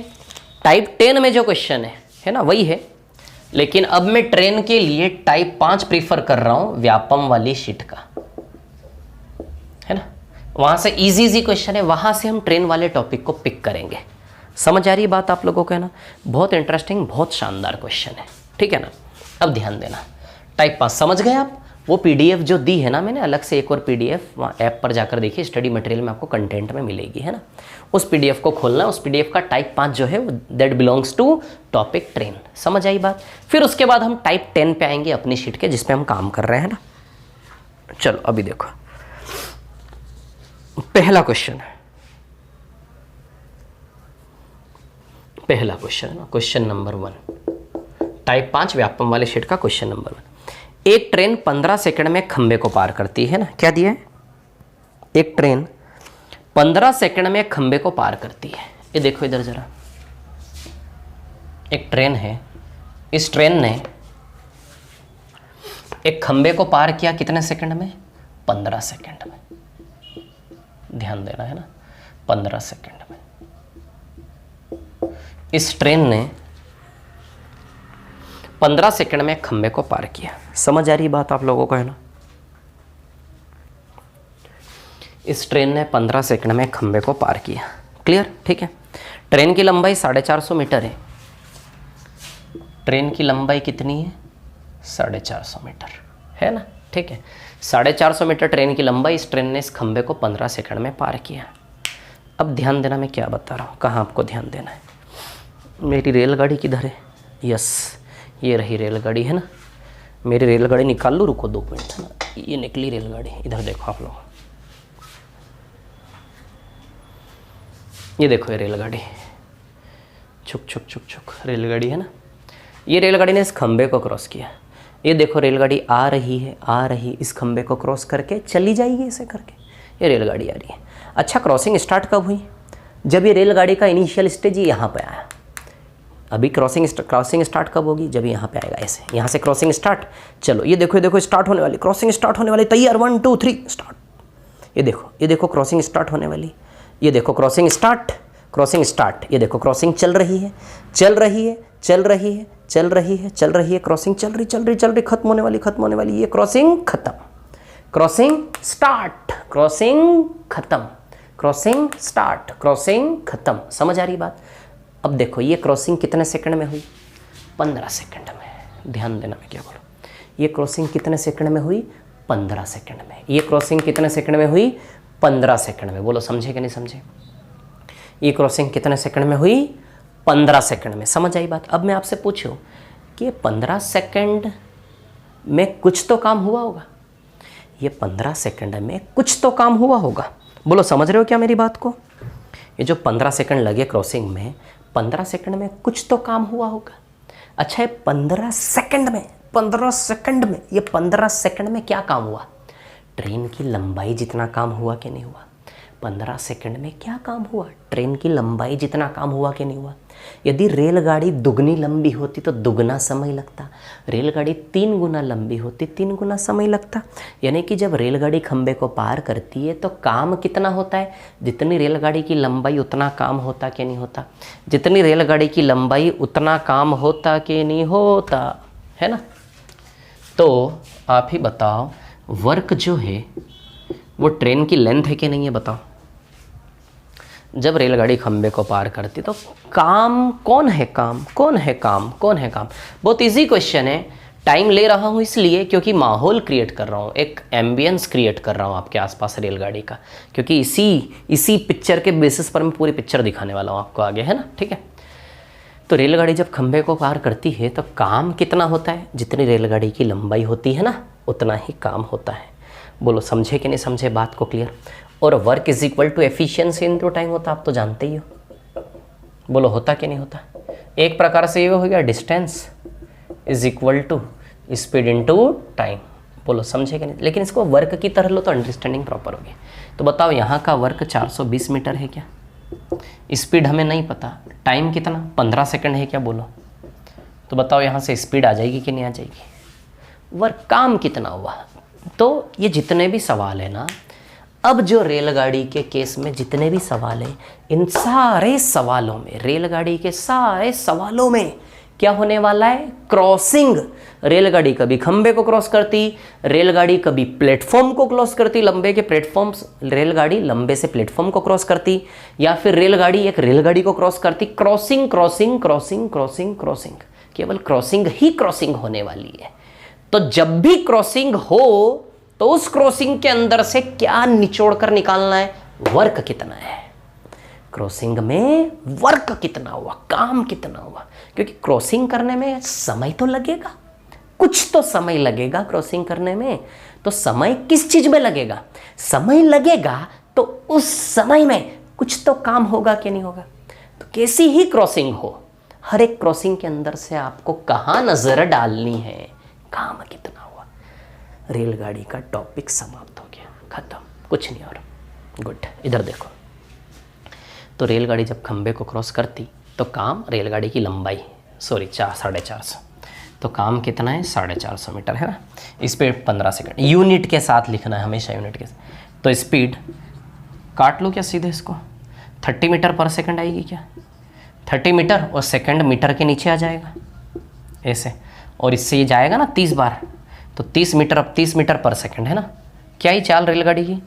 [SPEAKER 1] टाइप 10 में जो क्वेश्चन है ना, वही है, लेकिन अब मैं ट्रेन के लिए टाइप 5 प्रीफर कर रहा हूं व्यापम वाली शीट का, है ना। वहां से इजी क्वेश्चन है, वहां से हम ट्रेन वाले टॉपिक को पिक करेंगे। समझ आ रही बात आप लोगों को, है ना। बहुत इंटरेस्टिंग, बहुत शानदार क्वेश्चन है, ठीक है ना। अब ध्यान देना, टाइप 5 समझ गए आप। वो पीडीएफ जो दी है ना मैंने, अलग से एक और पीडीएफ वहाँ ऐप पर जाकर देखिए, स्टडी मटेरियल में आपको कंटेंट में मिलेगी, है ना। उस पीडीएफ को खोलना, उस पीडीएफ का टाइप 5 जो है वो that belongs to topic train. समझ आई बात। फिर उसके बाद हम टाइप 10 पे आएंगे अपनी शीट के, जिसपे हम काम कर रहे हैं ना। चलो अभी देखो, पहला क्वेश्चन है, पहला क्वेश्चन है ना, क्वेश्चन नंबर 1, टाइप 5 व्यापम वाले शीट का क्वेश्चन नंबर 1। एक ट्रेन 15 सेकंड में खंबे को पार करती है ना, क्या दिया है, एक ट्रेन 15 सेकंड में खंबे को पार करती है। ये देखो इधर जरा, एक ट्रेन है, इस ट्रेन ने एक खंबे को पार किया कितने सेकंड में, 15 सेकंड में। ध्यान देना, है ना, 15 सेकंड में इस ट्रेन ने 15 सेकंड में खंबे को पार किया। समझ आ रही बात आप लोगों को, है ना। इस ट्रेन ने 15 सेकंड में खंबे को पार किया। क्लियर, ठीक है। ट्रेन की लंबाई 450 मीटर है। ट्रेन की लंबाई कितनी है, 450 मीटर, है ना, ठीक है। 450 मीटर ट्रेन की लंबाई, इस ट्रेन ने इस खंबे को 15 सेकंड में पार किया। अब ध्यान देना, मैं क्या बता रहा हूँ, कहाँ आपको ध्यान देना है। मेरी रेलगाड़ी किधर है, यस ये रही रेलगाड़ी, है ना। मेरी रेलगाड़ी निकाल लूँ, रुको 2 मिनट, है ना। ये निकली रेलगाड़ी, इधर देखो आप लोग, ये देखो ये रेलगाड़ी, छुक छुक छुक छुक रेलगाड़ी, है ना। ये रेलगाड़ी ने इस खंबे को क्रॉस किया। ये देखो रेलगाड़ी आ रही है, आ रही, इस खंबे को क्रॉस करके चली जाएगी ऐसे करके, ये रेलगाड़ी आ रही है। अच्छा, क्रॉसिंग स्टार्ट कब हुई, जब ये रेलगाड़ी का इनिशियल स्टेज यहाँ पे आया। अभी क्रॉसिंग स्टार्ट कब होगी, जब यहाँ पे आएगा ऐसे, यहाँ से क्रॉसिंग स्टार्ट। चलो ये देखो स्टार्ट होने वाली, क्रॉसिंग स्टार्ट होने वाली, तैयार, 1 2 3 स्टार्ट। ये देखो क्रॉसिंग स्टार्ट होने वाली, ये देखो क्रॉसिंग स्टार्ट, ये देखो क्रॉसिंग चल रही है, क्रॉसिंग चल रही, खत्म होने वाली, ये क्रॉसिंग खत्म, क्रॉसिंग स्टार्ट, क्रॉसिंग खत्म, क्रॉसिंग स्टार्ट, क्रॉसिंग खत्म। समझ आ रही बात। अब देखो ये क्रॉसिंग कितने सेकंड में हुई, 15 सेकंड में। ध्यान देना मैं क्या बोलूँ, ये क्रॉसिंग कितने सेकंड में हुई, 15 सेकंड में। ये क्रॉसिंग कितने सेकंड में हुई, 15 सेकंड में। बोलो समझे कि नहीं समझे। ये क्रॉसिंग कितने सेकंड में हुई, 15 सेकंड में। समझ आई बात। अब मैं आपसे पूछूं कि 15 सेकंड में कुछ तो काम हुआ होगा, ये 15 सेकंड में कुछ तो काम हुआ होगा। बोलो समझ रहे हो क्या मेरी बात को। ये जो 15 सेकंड लगे क्रॉसिंग में, 15 सेकंड में कुछ तो काम हुआ होगा। अच्छा, ये 15 सेकंड में ये 15 सेकंड में क्या काम हुआ, ट्रेन की लंबाई जितना काम हुआ कि नहीं हुआ। 15 सेकंड में क्या काम हुआ, ट्रेन की लंबाई जितना काम हुआ कि नहीं हुआ। यदि रेलगाड़ी दुगनी लंबी होती तो दुगना समय लगता, रेलगाड़ी 3 गुना लंबी होती 3 गुना समय लगता। यानी कि जब रेलगाड़ी खंबे को पार करती है तो काम कितना होता है, जितनी रेलगाड़ी की लंबाई उतना काम होता कि नहीं होता, जितनी रेलगाड़ी की लंबाई उतना काम होता कि नहीं होता, है ना। तो आप ही बताओ, वर्क जो है वो ट्रेन की लेंथ है कि नहीं है, बताओ। जब रेलगाड़ी खंबे को पार करती तो काम कौन है, कौन है काम। बहुत इजी क्वेश्चन है। टाइम ले रहा हूँ इसलिए क्योंकि माहौल क्रिएट कर रहा हूँ, एक एम्बियंस क्रिएट कर रहा हूँ आपके आसपास रेलगाड़ी का, क्योंकि इसी पिक्चर के बेसिस पर मैं पूरी पिक्चर दिखाने वाला हूँ आपको आगे, है ना, ठीक है। तो रेलगाड़ी जब खंबे को पार करती है तो काम कितना होता है, जितनी रेलगाड़ी की लंबाई होती है ना उतना ही काम होता है। बोलो समझे कि नहीं समझे बात को, क्लियर। और work is equal to efficiency into time होता, आप तो जानते ही हो। बोलो होता कि नहीं होता। एक प्रकार से ये हो गया distance is equal to speed into time. बोलो समझे कि नहीं। लेकिन इसको वर्क की तरह लो तो अंडरस्टैंडिंग प्रॉपर होगी। तो बताओ यहाँ का वर्क 420 मीटर है क्या, स्पीड हमें नहीं पता, टाइम कितना 15 सेकंड है क्या, बोलो। तो बताओ यहाँ से स्पीड आ जाएगी कि नहीं आ जाएगी, वर्क काम कितना हुआ। तो ये जितने भी सवाल है ना, अब जो रेलगाड़ी के केस में जितने भी सवाल हैं, इन सारे सवालों में, रेलगाड़ी के सारे सवालों में क्या होने वाला है? क्रॉसिंग। रेलगाड़ी कभी खंबे को क्रॉस करती, रेलगाड़ी कभी प्लेटफॉर्म को क्रॉस करती, लंबे के प्लेटफॉर्म, रेलगाड़ी लंबे से प्लेटफॉर्म को क्रॉस करती, या फिर रेलगाड़ी एक रेलगाड़ी को क्रॉस करती। Crossing crossing crossing crossing crossing, केवल क्रॉसिंग ही क्रॉसिंग होने वाली है। तो जब भी क्रॉसिंग हो तो उस क्रॉसिंग के अंदर से क्या निचोड़ कर निकालना है? वर्क कितना है। क्रॉसिंग में वर्क कितना हुआ, काम कितना हुआ, क्योंकि क्रॉसिंग करने में समय तो लगेगा, कुछ तो समय लगेगा क्रॉसिंग करने में। तो समय किस चीज में लगेगा? समय लगेगा तो उस समय में कुछ तो काम होगा कि नहीं होगा। तो कैसी ही क्रॉसिंग हो, हर एक क्रॉसिंग के अंदर से आपको कहाँ नजर डालनी है, काम कितना हुआ। रेलगाड़ी का टॉपिक समाप्त हो गया, खत्म, कुछ नहीं और। गुड, इधर देखो। तो रेलगाड़ी जब खंबे को क्रॉस करती तो काम, रेलगाड़ी की लंबाई, सॉरी 450, तो काम कितना है? 450 मीटर है ना। स्पीड 15 सेकंड, यूनिट के साथ लिखना है हमेशा, यूनिट के साथ। तो स्पीड काट लो क्या सीधे इसको, 30 मीटर पर सेकंड आएगी क्या? 30 मीटर, और सेकंड मीटर के नीचे आ जाएगा ऐसे, और इससे ये जाएगा ना 30 बार, तो 30 मीटर, अब 30 मीटर पर सेकंड है ना। क्या ही चाल रेलगाड़ी की,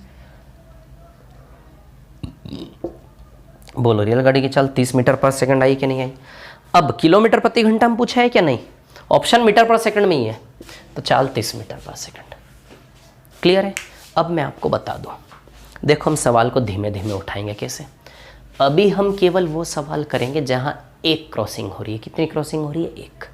[SPEAKER 1] बोलो रेलगाड़ी की चाल 30 मीटर पर सेकंड आई कि नहीं आई? अब किलोमीटर प्रति घंटा में पूछा है क्या? नहीं, ऑप्शन मीटर पर सेकंड में ही है, तो चाल 30 मीटर पर सेकंड। क्लियर है? अब मैं आपको बता दूं, देखो हम सवाल को धीमे धीमे उठाएंगे कैसे। अभी हम केवल वो सवाल करेंगे जहां एक क्रॉसिंग हो रही है। कितनी क्रॉसिंग हो रही है? एक।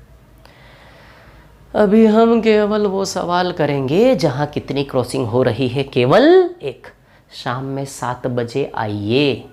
[SPEAKER 1] अभी हम केवल वो सवाल करेंगे जहां कितनी क्रॉसिंग हो रही है? केवल एक। शाम में 7 बजे आइए,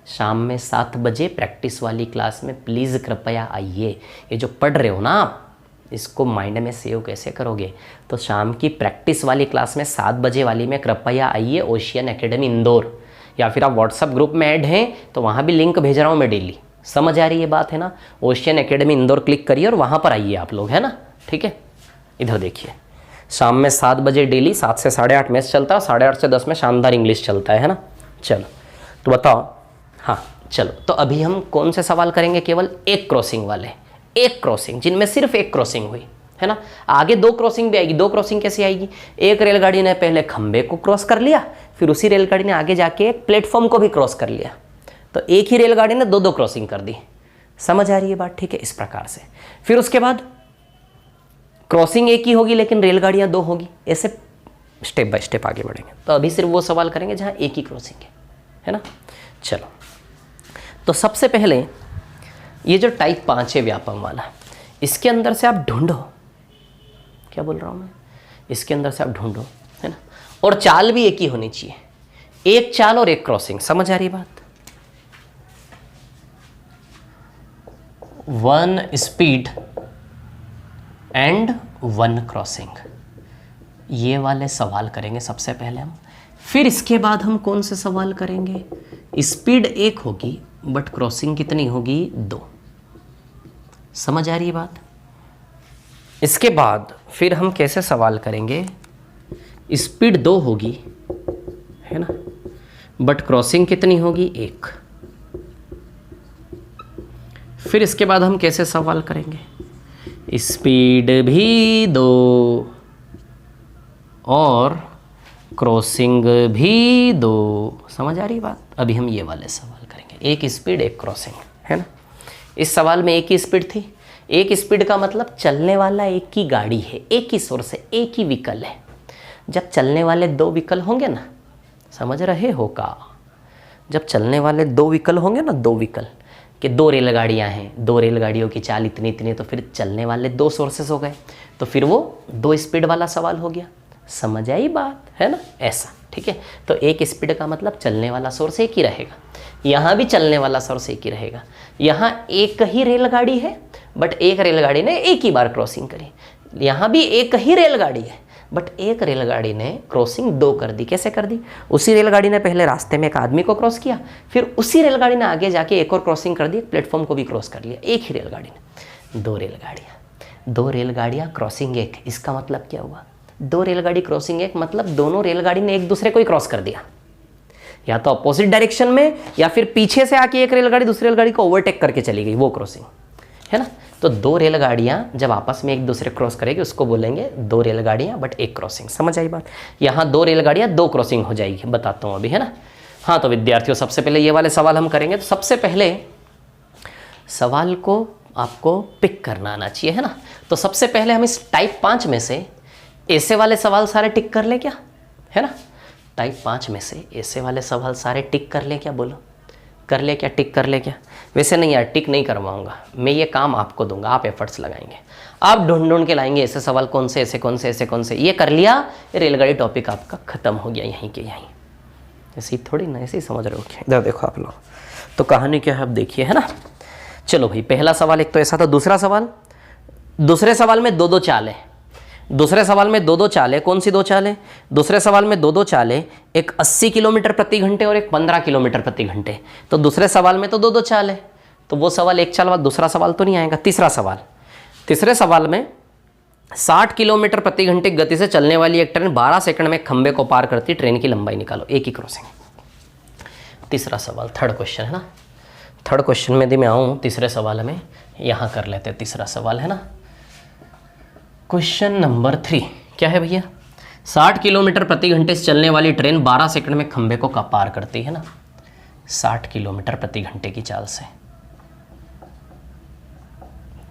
[SPEAKER 1] शाम में 7 बजे प्रैक्टिस वाली क्लास में प्लीज़ कृपया आइए। ये जो पढ़ रहे हो ना आप, इसको माइंड में सेव कैसे करोगे? तो शाम की प्रैक्टिस वाली क्लास में 7 बजे वाली में कृपया आइए, ओशियन एकेडमी इंदौर। या फिर आप व्हाट्सअप ग्रुप में ऐड हैं तो वहाँ भी लिंक भेज रहा हूँ मैं डेली। समझ आ रही है बात है ना? ओशियन एकेडमी इंदौर क्लिक करिए और वहाँ पर आइए आप लोग, है ना? ठीक है, इधर देखिए, शाम में 7 बजे डेली, 7 से 8:30 मैथ्स चलता है, 8:30 से 10 में शानदार इंग्लिश चलता है ना? चलो तो बताओ। हाँ चलो, तो अभी हम कौन से सवाल करेंगे? केवल एक क्रॉसिंग वाले, एक क्रॉसिंग जिनमें सिर्फ एक क्रॉसिंग हुई है ना। आगे 2 क्रॉसिंग भी आएगी। 2 क्रॉसिंग कैसे आएगी? एक रेलगाड़ी ने पहले खंबे को क्रॉस कर लिया, फिर उसी रेलगाड़ी ने आगे जाके एक प्लेटफॉर्म को भी क्रॉस कर लिया, तो एक ही रेलगाड़ी ने 2-2 क्रॉसिंग कर दी। समझ आ रही है बात? ठीक है, इस प्रकार से। फिर उसके बाद क्रॉसिंग एक ही होगी लेकिन रेलगाड़ियाँ 2 होगी, ऐसे स्टेप बाय स्टेप आगे बढ़ेंगे। तो अभी सिर्फ वो सवाल करेंगे जहाँ एक ही क्रॉसिंग है ना। चलो, तो सबसे पहले ये जो टाइप 5 है व्यापम वाला, इसके अंदर से आप ढूंढो, क्या बोल रहा हूँ मैं, इसके अंदर से आप ढूंढो, है ना। और चाल भी एक ही होनी चाहिए, एक चाल और एक क्रॉसिंग। समझ आ रही बात? 1 स्पीड एंड 1 क्रॉसिंग, ये वाले सवाल करेंगे सबसे पहले हम। फिर इसके बाद हम कौन से सवाल करेंगे? स्पीड 1 होगी बट क्रॉसिंग कितनी होगी? 2। समझ आ रही है बात? इसके बाद फिर हम कैसे सवाल करेंगे? स्पीड 2 होगी, है ना, बट क्रॉसिंग कितनी होगी? 1। फिर इसके बाद हम कैसे सवाल करेंगे? स्पीड भी 2 और क्रॉसिंग भी 2। समझ आ रही बात? अभी हम ये वाले सवाल करेंगे, एक स्पीड एक क्रॉसिंग, है ना। इस सवाल में एक ही स्पीड थी। एक स्पीड का मतलब चलने वाला एक ही गाड़ी है, एक ही सोर्स है, एक ही व्हीकल है। जब चलने वाले 2 व्हीकल होंगे ना, समझ रहे हो का? जब चलने वाले 2 व्हीकल होंगे ना, 2 व्हीकल कि 2 रेलगाड़ियाँ हैं, 2 रेलगाड़ियों की चाल इतनी इतनी, तो फिर चलने वाले 2 सोर्सेस हो गए, तो फिर वो 2 स्पीड वाला सवाल हो गया। समझ आई बात, है ना? ऐसा, ठीक है। तो एक स्पीड का मतलब चलने वाला सोर्स एक ही रहेगा, यहाँ भी चलने वाला सोर्स एक ही रहेगा। यहाँ एक ही रेलगाड़ी है बट एक रेलगाड़ी ने एक ही बार क्रॉसिंग करी। यहाँ भी एक ही रेलगाड़ी है बट एक रेलगाड़ी ने क्रॉसिंग 2 कर दी। कैसे कर दी? उसी रेलगाड़ी ने पहले रास्ते में एक आदमी को क्रॉस किया, फिर उसी रेलगाड़ी ने आगे जाके एक और क्रॉसिंग कर दी, प्लेटफॉर्म को भी क्रॉस कर लिया। एक ही रेलगाड़ी ने। 2 रेलगाड़ियाँ, 2 रेलगाड़ियाँ क्रॉसिंग 1, इसका मतलब क्या हुआ? 2 रेलगाड़ी क्रॉसिंग 1 मतलब दोनों रेलगाड़ी ने एक दूसरे को ही क्रॉस कर दिया। या तो अपोजिट डायरेक्शन में या फिर पीछे से आके एक रेलगाड़ी दूसरी रेलगाड़ी को ओवरटेक करके चली गई, वो क्रॉसिंग है ना। तो दो रेलगाड़ियां जब आपस में एक दूसरे क्रॉस करेगी उसको बोलेंगे दो रेलगाड़ियां बट एक क्रॉसिंग। समझ आई बात। यहाँ दो रेलगाड़ियां दो क्रॉसिंग हो जाएगी, बताता हूँ अभी, है ना। हाँ तो विद्यार्थियों सबसे पहले ये वाले सवाल हम करेंगे। तो सबसे पहले सवाल को आपको पिक करना आना चाहिए, है ना। तो सबसे पहले हम इस टाइप 5 में से ऐसे वाले सवाल सारे टिक कर ले क्या, है ना। टाइप 5 में से ऐसे वाले सवाल सारे टिक कर ले क्या, बोलो कर ले क्या, टिक कर ले क्या। वैसे नहीं यार, टिक नहीं करवाऊंगा मैं, ये काम आपको दूंगा, आप एफर्ट्स लगाएंगे, आप ढूंढ ढूंढ के लाएंगे ऐसे सवाल कौन से ऐसे कौन से ऐसे कौन से। ये कर लिया, ये रेलगाड़ी टॉपिक आपका खत्म हो गया यहीं के यहीं। ऐसे ही थोड़ी ना, ऐसे ही समझ रहे हो क्या। इधर देखो आप लोग, तो कहानी क्या है अब देखिए, है ना। चलो भाई पहला सवाल एक तो ऐसा था। दूसरा सवाल, दूसरे सवाल में दो दो चाल है। दूसरे सवाल में दो दो चाल है। कौन सी दो चाल है? दूसरे सवाल में दो दो चाल है, एक 80 किलोमीटर प्रति घंटे और एक 15 किलोमीटर प्रति घंटे। तो दूसरे सवाल में तो दो दो चाल है, तो वो सवाल एक चाल बाद दूसरा सवाल तो नहीं आएगा। तीसरा सवाल, तीसरे सवाल में 60 किलोमीटर प्रति घंटे गति से चलने वाली एक ट्रेन 12 सेकंड में खंबे को पार करती, ट्रेन की लंबाई निकालो, एक ही क्रॉसिंग। तीसरा सवाल, थर्ड क्वेश्चन है ना। थर्ड क्वेश्चन में यदि मैं आऊँ तीसरे सवाल में, यहाँ कर लेते हैं तीसरा सवाल, है ना। क्वेश्चन नंबर 3 क्या है भैया? 60 किलोमीटर प्रति घंटे से चलने वाली ट्रेन 12 सेकंड में खंबे को कब पार करती है ना। 60 किलोमीटर प्रति घंटे की चाल से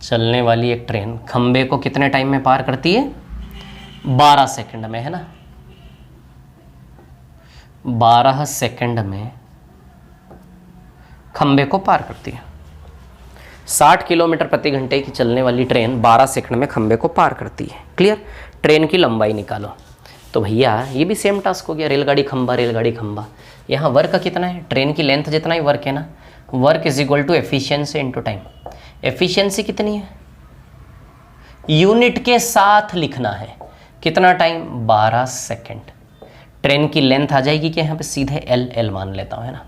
[SPEAKER 1] चलने वाली एक ट्रेन खंबे को कितने टाइम में पार करती है? 12 सेकंड में, है ना। 12 सेकंड में खंबे को पार करती है। 60 किलोमीटर प्रति घंटे की चलने वाली ट्रेन 12 सेकंड में खंबे को पार करती है। क्लियर? ट्रेन की लंबाई निकालो। तो भैया ये भी सेम टास्क हो गया, रेलगाड़ी खंबा रेलगाड़ी खंबा। यहाँ वर्क कितना है? ट्रेन की लेंथ जितना ही वर्क है ना। Work is equal to efficiency into time. Efficiency कितनी है? यूनिट के साथ लिखना है। कितना टाइम? 12 सेकंड। ट्रेन की लेंथ आ जाएगी कि यहाँ पे सीधे एल मान लेता हूँ, है ना।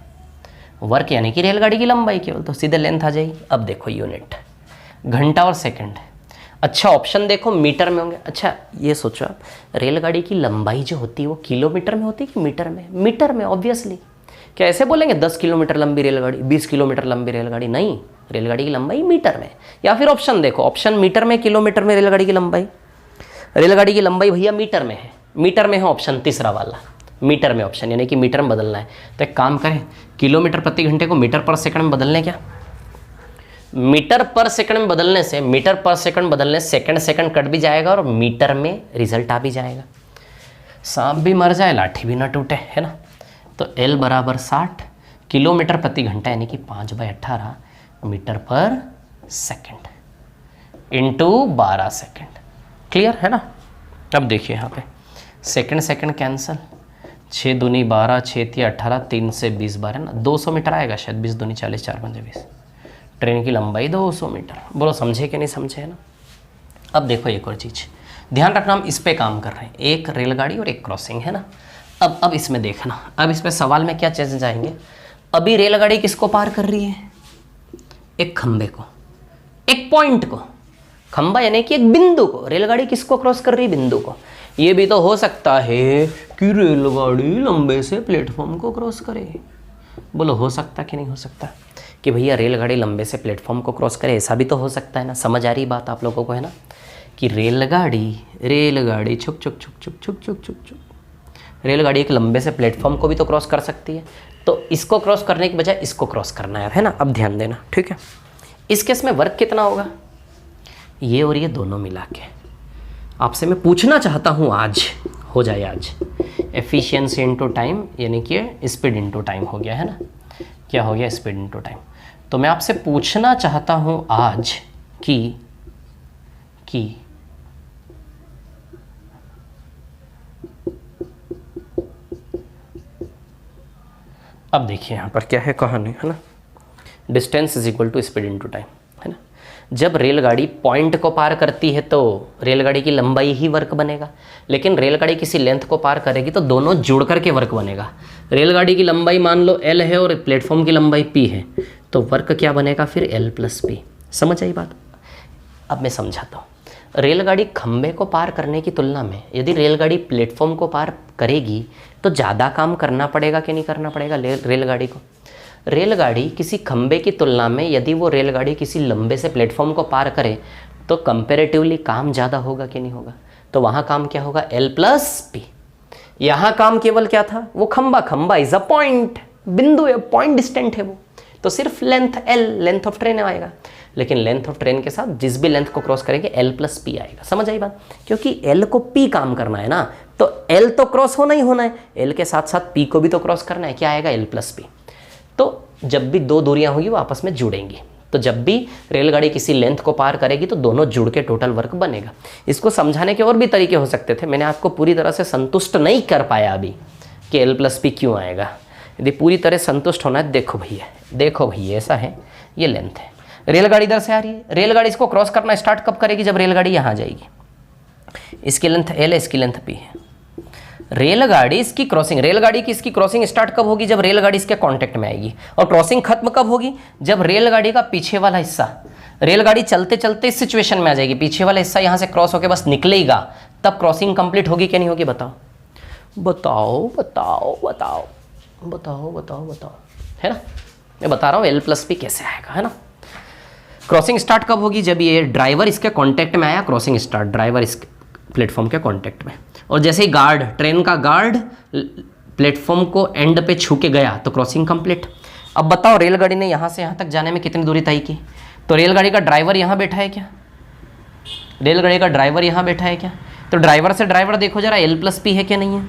[SPEAKER 1] वर्क यानी कि रेलगाड़ी की लंबाई केवल, तो सीधे लेंथ आ जाएगी। अब देखो यूनिट, घंटा और सेकंड। अच्छा ऑप्शन देखो मीटर में होंगे। अच्छा ये सोचो आप, रेलगाड़ी की लंबाई जो होती है वो किलोमीटर में होती है कि मीटर में? मीटर में ऑब्वियसली। क्या ऐसे बोलेंगे 10 किलोमीटर लंबी रेलगाड़ी, 20 किलोमीटर लंबी रेलगाड़ी? नहीं, रेलगाड़ी की लंबाई मीटर में। या फिर ऑप्शन देखो, ऑप्शन मीटर में किलोमीटर में रेलगाड़ी की लंबाई। रेलगाड़ी की लंबाई भैया मीटर में है, मीटर में है ऑप्शन तीसरा वाला, मीटर में ऑप्शन, यानी कि मीटर में बदलना है। तो एक काम करें, किलोमीटर प्रति घंटे को मीटर पर सेकंड में बदलने क्या? मीटर पर सेकंड में बदलने से, मीटर पर सेकंड बदलने सेकंड सेकंड कट भी जाएगा और मीटर में रिजल्ट आ भी जाएगा। सांप भी मर जाए लाठी भी ना टूटे, है ना। तो L बराबर 60 किलोमीटर प्रति घंटा यानी कि 5/18 मीटर पर सेकंड इंटू 12 सेकंड। क्लियर है ना। अब देखिए यहाँ पे सेकंड सेकंड कैंसिल, 6 दूनी 12, 6 तिया 18, 3 से 20 12 ना, 200 मीटर आएगा शायद। 20 दूनी 40, 4 पंजे 20। ट्रेन की लंबाई 200 मीटर। बोलो समझे कि नहीं समझे, है ना। अब देखो एक और चीज़ ध्यान रखना, हम इस पे काम कर रहे हैं, एक रेलगाड़ी और एक क्रॉसिंग, है ना। अब इसमें देखना, अब इसमें सवाल में क्या चीज़ें जाएंगे। अभी रेलगाड़ी किसको पार कर रही है? एक खंबे को, एक पॉइंट को। खंबा यानी कि एक बिंदु को। रेलगाड़ी किसको क्रॉस कर रही है? बिंदु को। ये भी तो हो सकता है कि रेलगाड़ी लंबे से प्लेटफॉर्म को क्रॉस करे। बोलो हो सकता कि नहीं हो सकता कि भैया रेलगाड़ी लंबे से प्लेटफॉर्म को क्रॉस करे? ऐसा भी तो हो सकता है ना। समझ आ रही बात आप लोगों को, है ना, कि रेलगाड़ी छुक छुक छुक छुक छुक छुक छुक छुक, रेलगाड़ी एक लंबे से प्लेटफॉर्म को भी तो क्रॉस कर सकती है। तो इसको क्रॉस करने की बजाय इसको क्रॉस करना है ना। अब ध्यान देना, ठीक है। इस केस में वर्क कितना होगा? ये और ये दोनों मिला के आपसे मैं पूछना चाहता हूँ, आज हो जाए आज। एफिशिएंसी इनटू टाइम यानी कि स्पीड इनटू टाइम हो गया, है ना। क्या हो गया? Speed into time. तो मैं आपसे पूछना चाहता हूँ आज कि अब देखिए यहाँ पर क्या है कहानी, है ना। Distance is equal to speed into time, है ना। जब रेलगाड़ी पॉइंट को पार करती है तो रेलगाड़ी की लंबाई ही वर्क बनेगा, लेकिन रेलगाड़ी किसी लेंथ को पार करेगी तो दोनों जुड़ करके वर्क बनेगा। रेलगाड़ी की लंबाई मान लो L है और प्लेटफॉर्म की लंबाई P है, तो वर्क क्या बनेगा फिर? L + P। समझ आई बात? अब मैं समझाता हूँ। रेलगाड़ी खंबे को पार करने की तुलना में यदि रेलगाड़ी प्लेटफॉर्म को पार करेगी तो ज़्यादा काम करना पड़ेगा कि नहीं करना पड़ेगा रेलगाड़ी को? रेलगाड़ी किसी खंबे की तुलना में यदि वो रेलगाड़ी किसी लंबे से प्लेटफॉर्म को पार करे तो कंपेरेटिवली काम ज़्यादा होगा कि नहीं होगा? तो वहाँ काम क्या होगा? L+P। यहाँ काम केवल क्या था? वो खंबा इज अ पॉइंट, बिंदु है, पॉइंट डिस्टेंट है वो, तो सिर्फ length L, length of train आएगा। लेकिन लेंथ ऑफ ट्रेन के साथ जिस भी लेंथ को क्रॉस करेंगे L+P आएगा। समझ आई बात? क्योंकि L को P काम करना है ना, तो L तो क्रॉस होना ही होना है, L के साथ साथ P को भी तो क्रॉस करना है। क्या आएगा? L+P। तो जब भी दो दूरियां होगी वो आपस में जुड़ेंगी, तो जब भी रेलगाड़ी किसी लेंथ को पार करेगी तो दोनों जुड़ के टोटल वर्क बनेगा। इसको समझाने के और भी तरीके हो सकते थे, मैंने आपको पूरी तरह से संतुष्ट नहीं कर पाया अभी कि L+P क्यों आएगा। यदि पूरी तरह संतुष्ट होना है, देखो भैया ऐसा है, ये लेंथ है, रेलगाड़ी इधर से आ रही है, रेलगाड़ी इसको क्रॉस करना स्टार्ट कब करेगी? जब रेलगाड़ी यहाँ जाएगी। इसकी लेंथ L है, इसकी लेंथ P है। रेलगाड़ी की इसकी क्रॉसिंग स्टार्ट कब होगी? जब रेलगाड़ी इसके कांटेक्ट में आएगी। और क्रॉसिंग खत्म कब होगी? जब रेलगाड़ी का पीछे वाला हिस्सा, रेलगाड़ी चलते चलते इस सिचुएशन में आ जाएगी, पीछे वाला हिस्सा यहाँ से क्रॉस होकर बस निकलेगा, तब क्रॉसिंग कंप्लीट होगी क्या नहीं होगी? बताओ, है ना? मैं बता रहा हूँ L+P कैसे आएगा, है ना? क्रॉसिंग स्टार्ट कब होगी? जब ये ड्राइवर इसके कांटेक्ट में आया, क्रॉसिंग स्टार्ट, ड्राइवर इस प्लेटफॉर्म के कांटेक्ट में, और जैसे ही गार्ड, ट्रेन का गार्ड प्लेटफॉर्म को एंड पे छू के गया तो क्रॉसिंग कंप्लीट। अब बताओ रेलगाड़ी ने यहाँ से यहाँ तक जाने में कितनी दूरी तय की? तो रेलगाड़ी का ड्राइवर यहाँ बैठा है क्या? तो ड्राइवर से ड्राइवर देखो जरा, L+P है क्या नहीं है?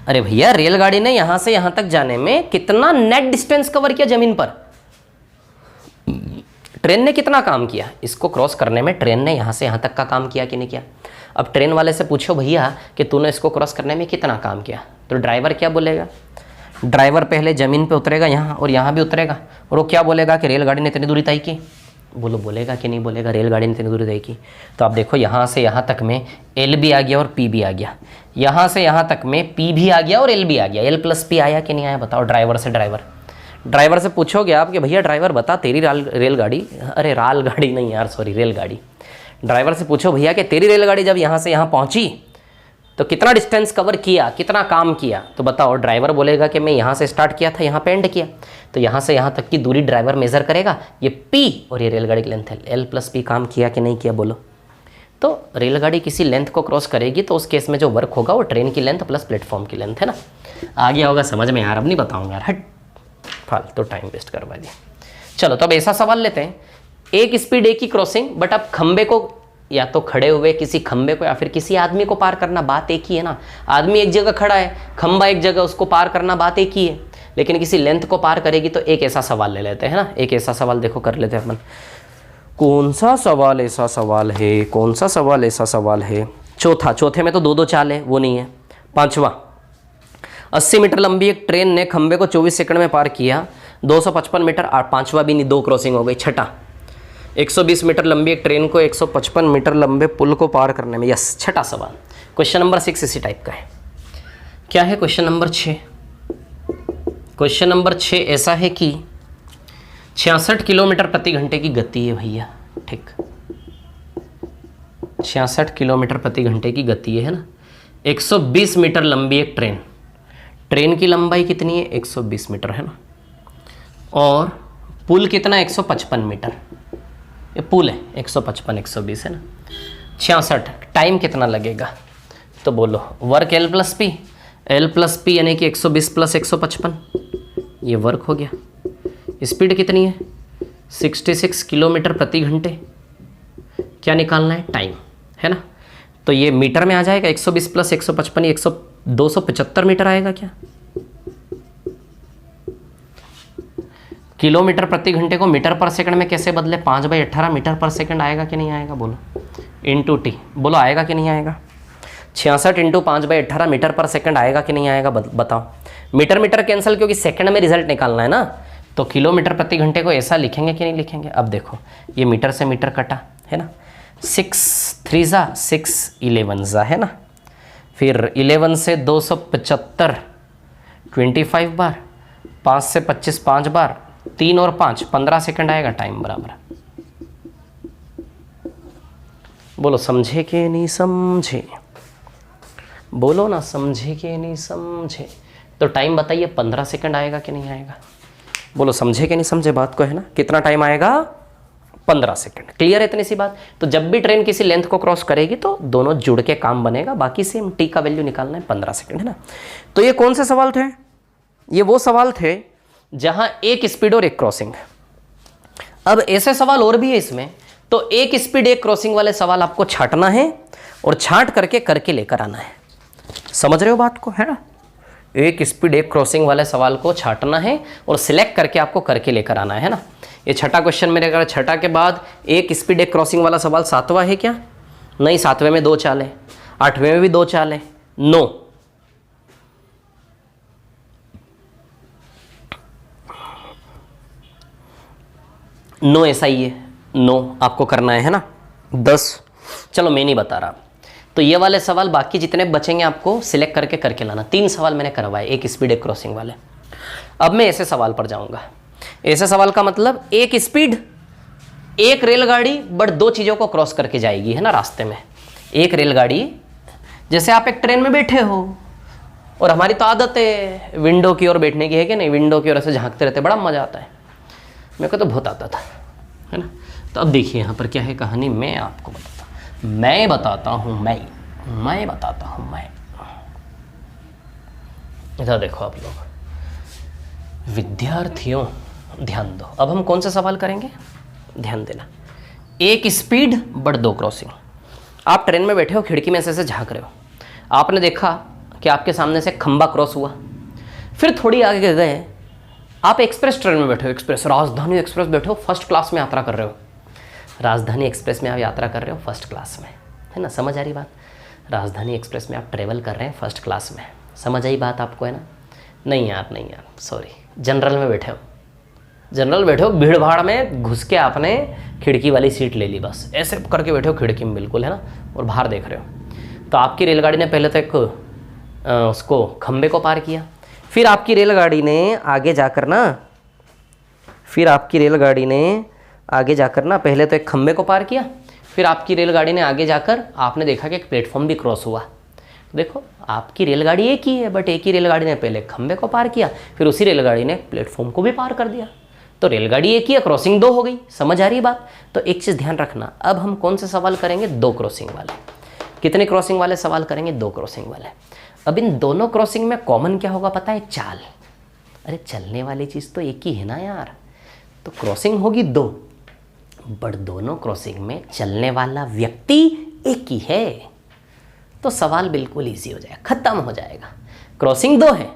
[SPEAKER 1] अरे भैया, रेलगाड़ी ने यहाँ से यहाँ तक जाने में कितना नेट डिस्टेंस कवर किया जमीन पर? ट्रेन ने कितना काम किया? इसको क्रॉस करने में ट्रेन ने यहाँ से यहाँ तक का काम किया कि नहीं किया? अब ट्रेन वाले से पूछो भैया कि तूने इसको क्रॉस करने में कितना काम किया, तो ड्राइवर क्या बोलेगा? ड्राइवर पहले ज़मीन पे उतरेगा यहाँ और यहाँ भी उतरेगा, और वो क्या बोलेगा कि रेलगाड़ी ने इतनी दूरी तय की। बोलेगा कि नहीं बोलेगा? रेलगाड़ी ने इतनी दूरी तय की। तो आप देखो, यहाँ से यहाँ तक में L भी आ गया और P भी आ गया, यहाँ से यहाँ तक में P भी आ गया और L भी आ गया। L+P आया कि नहीं आया? बताओ। ड्राइवर से पूछोगे आप कि भैया ड्राइवर बता, तेरी रेलगाड़ी, अरे रेलगाड़ी नहीं यार, सॉरी, रेलगाड़ी। ड्राइवर से पूछो भैया कि तेरी रेलगाड़ी जब यहाँ से यहाँ पहुँची तो कितना डिस्टेंस कवर किया, कितना काम किया? तो बताओ। ड्राइवर बोलेगा कि मैं यहाँ से स्टार्ट किया था, यहाँ पे एंड किया, तो यहाँ से यहाँ तक की दूरी ड्राइवर मेज़र करेगा। ये P और ये रेलगाड़ी की लेंथ है, L+P काम किया कि नहीं किया? बोलो। तो रेलगाड़ी किसी लेंथ को क्रॉस करेगी तो उस केस में जो वर्क होगा वो ट्रेन की लेंथ प्लस प्लेटफॉर्म की लेंथ, है ना? आ गया होगा समझ में यार? अब नहीं बताऊँगा यार, हट, फालतू टाइम वेस्ट करवा दिया। चलो, तो अब ऐसा सवाल लेते हैं, एक स्पीड एक ही क्रॉसिंग, बट अब खंबे को, या तो खड़े हुए किसी खंबे को या फिर किसी आदमी को पार करना, बात एक ही है ना? आदमी एक जगह खड़ा है, खंबा एक जगह, उसको पार करना बात एक ही है, लेकिन किसी लेंथ को पार करेगी। तो एक ऐसा सवाल ले लेते हैं ना, एक ऐसा सवाल देखो कर लेते हैं अपन। कौन सा सवाल ऐसा सवाल है? चौथे में तो दो चाल है, वो नहीं है। पांचवा, 80 मीटर लंबी एक ट्रेन ने खंबे को 24 सेकंड में पार किया, 255 मीटर। पांचवा भी नहीं, दो क्रॉसिंग हो गई। छठा, 120 मीटर लंबी एक ट्रेन को 155 मीटर लंबे पुल को पार करने में। यस, छठा सवाल। क्वेश्चन नंबर 6 इसी टाइप का है। क्या है क्वेश्चन नंबर 6? क्वेश्चन नंबर 6 ऐसा है कि 66 किलोमीटर प्रति घंटे की गति है भैया, ठीक, 66 किलोमीटर प्रति घंटे की गति है ना? 120 मीटर लंबी एक ट्रेन की लंबाई कितनी है? 120 मीटर, है ना? और पुल कितना? 155 मीटर। ये पुल है, 155 120 है ना? 66, टाइम कितना लगेगा? तो बोलो। वर्क L+P यानी कि 120 + 155, ये वर्क हो गया। स्पीड कितनी है? 66 किलोमीटर प्रति घंटे। क्या निकालना है? टाइम, है ना? तो ये मीटर में आ जाएगा, 120 + 155 275 मीटर आएगा क्या? किलोमीटर प्रति घंटे को मीटर पर सेकंड में कैसे बदले? 5/18 मीटर पर सेकंड आएगा कि नहीं आएगा? बोलो। इंटू टी, बोलो आएगा कि नहीं आएगा? 66 × 5/18 मीटर पर सेकंड आएगा कि नहीं आएगा? बताओ। मीटर कैंसिल, क्योंकि सेकंड में रिजल्ट निकालना है ना, तो किलोमीटर प्रति घंटे को ऐसा लिखेंगे कि नहीं लिखेंगे? अब देखो, ये मीटर से मीटर कटा, है ना? 6 3 6 11 है ना? फिर 11 से 275 25 बार, 5 से 25 5 बार, 3 और 5 15 सेकंड आएगा टाइम बराबर। बोलो समझे कि नहीं समझे? बोलो ना, समझे कि नहीं समझे? तो टाइम बताइए 15 सेकंड आएगा कि नहीं आएगा? बोलो समझे कि नहीं समझे बात को, है ना? कितना टाइम आएगा? 15 सेकंड। क्लियर है इतनी सी बात? तो जब भी ट्रेन किसी लेंथ को क्रॉस करेगी तो दोनों जुड़ के काम बनेगा, बाकी सेम टी का वैल्यू निकालना है 15 सेकंड, है ना? तो ये कौन से सवाल थे? ये वो सवाल थे जहां एक स्पीड और एक क्रॉसिंग। अब ऐसे सवाल और भी है इसमें, तो एक स्पीड एक क्रॉसिंग वाले सवाल आपको छांटना है और छांट करके लेकर आना है। समझ रहे हो बात को, है ना? एक स्पीड एक क्रॉसिंग वाले सवाल को छांटना है और सिलेक्ट करके आपको करके लेकर आना है ना? ये छठा क्वेश्चन मेरे अगर छठा के बाद एक स्पीड एक क्रॉसिंग वाला सवाल सातवां है क्या? नहीं, सातवें में 2 चाल है, आठवें में भी 2 चाल है, 9। नो ऐसा ही है, 9 आपको करना है ना? 10 चलो मैं नहीं बता रहा। तो ये वाले सवाल बाकी जितने बचेंगे आपको सिलेक्ट करके लाना। 3 सवाल मैंने करवाए, एक स्पीड एक क्रॉसिंग वाले। अब मैं ऐसे सवाल पर जाऊंगा। ऐसे सवाल का मतलब एक स्पीड एक रेलगाड़ी बट 2 चीज़ों को क्रॉस करके जाएगी, है ना? रास्ते में एक रेलगाड़ी, जैसे आप एक ट्रेन में बैठे हो और हमारी तो आदत है विंडो की ओर बैठने की, है कि नहीं? विंडो की ओर ऐसे झांकते रहते, बड़ा मज़ा आता है। मेरे को तो बहुत आता था, है ना? तो अब देखिए यहाँ पर क्या है कहानी, मैं आपको मैं बताता हूँ। इधर देखो आप लोग विद्यार्थियों, ध्यान दो। अब हम कौन सा सवाल करेंगे, ध्यान देना। एक स्पीड बट 2 क्रॉसिंग। आप ट्रेन में बैठे हो, खिड़की में ऐसे झांक रहे हो, आपने देखा कि आपके सामने से खंबा क्रॉस हुआ, फिर थोड़ी आगे गए, आप एक्सप्रेस ट्रेन में बैठे हो, एक्सप्रेस राजधानी एक्सप्रेस बैठे हो, फर्स्ट क्लास में यात्रा कर रहे हो। राजधानी एक्सप्रेस में आप यात्रा कर रहे हो फर्स्ट क्लास में, है ना? समझ आ रही बात? राजधानी एक्सप्रेस में आप ट्रेवल कर रहे हैं फर्स्ट क्लास में, समझ आई बात आपको, है ना? नहीं यार सॉरी, जनरल में बैठे हो। जनरल बैठे हो, भीड़ भाड़ में घुस के आपने खिड़की वाली सीट ले ली, बस ऐसे करके बैठे हो खिड़की में, बिल्कुल, है ना? और बाहर देख रहे हो। तो आपकी रेलगाड़ी ने पहले तो एक उसको खंबे को पार किया, फिर आपकी रेलगाड़ी ने आगे जाकर ना पहले तो एक खंबे को पार किया, फिर आपकी रेलगाड़ी ने आगे जाकर आपने देखा कि एक प्लेटफॉर्म भी क्रॉस हुआ। देखो आपकी रेलगाड़ी एक ही है, बट एक ही रेलगाड़ी ने पहले खंबे को पार किया, फिर उसी रेलगाड़ी ने प्लेटफॉर्म को भी पार कर दिया। तो रेलगाड़ी एक ही है, क्रॉसिंग 2 हो गई। समझ आ रही बात? तो एक चीज़ ध्यान रखना, अब हम कौन से सवाल करेंगे? 2 क्रॉसिंग वाले। कितने क्रॉसिंग वाले सवाल करेंगे? 2 क्रॉसिंग वाले। अब इन दोनों क्रॉसिंग में कॉमन क्या होगा पता है? चाल। अरे चलने वाली चीज़ तो एक ही है ना यार, तो क्रॉसिंग होगी 2, बट दोनों क्रॉसिंग में चलने वाला व्यक्ति एक ही है, तो सवाल बिल्कुल इजी हो जाएगा, खत्म हो जाएगा। क्रॉसिंग 2 है,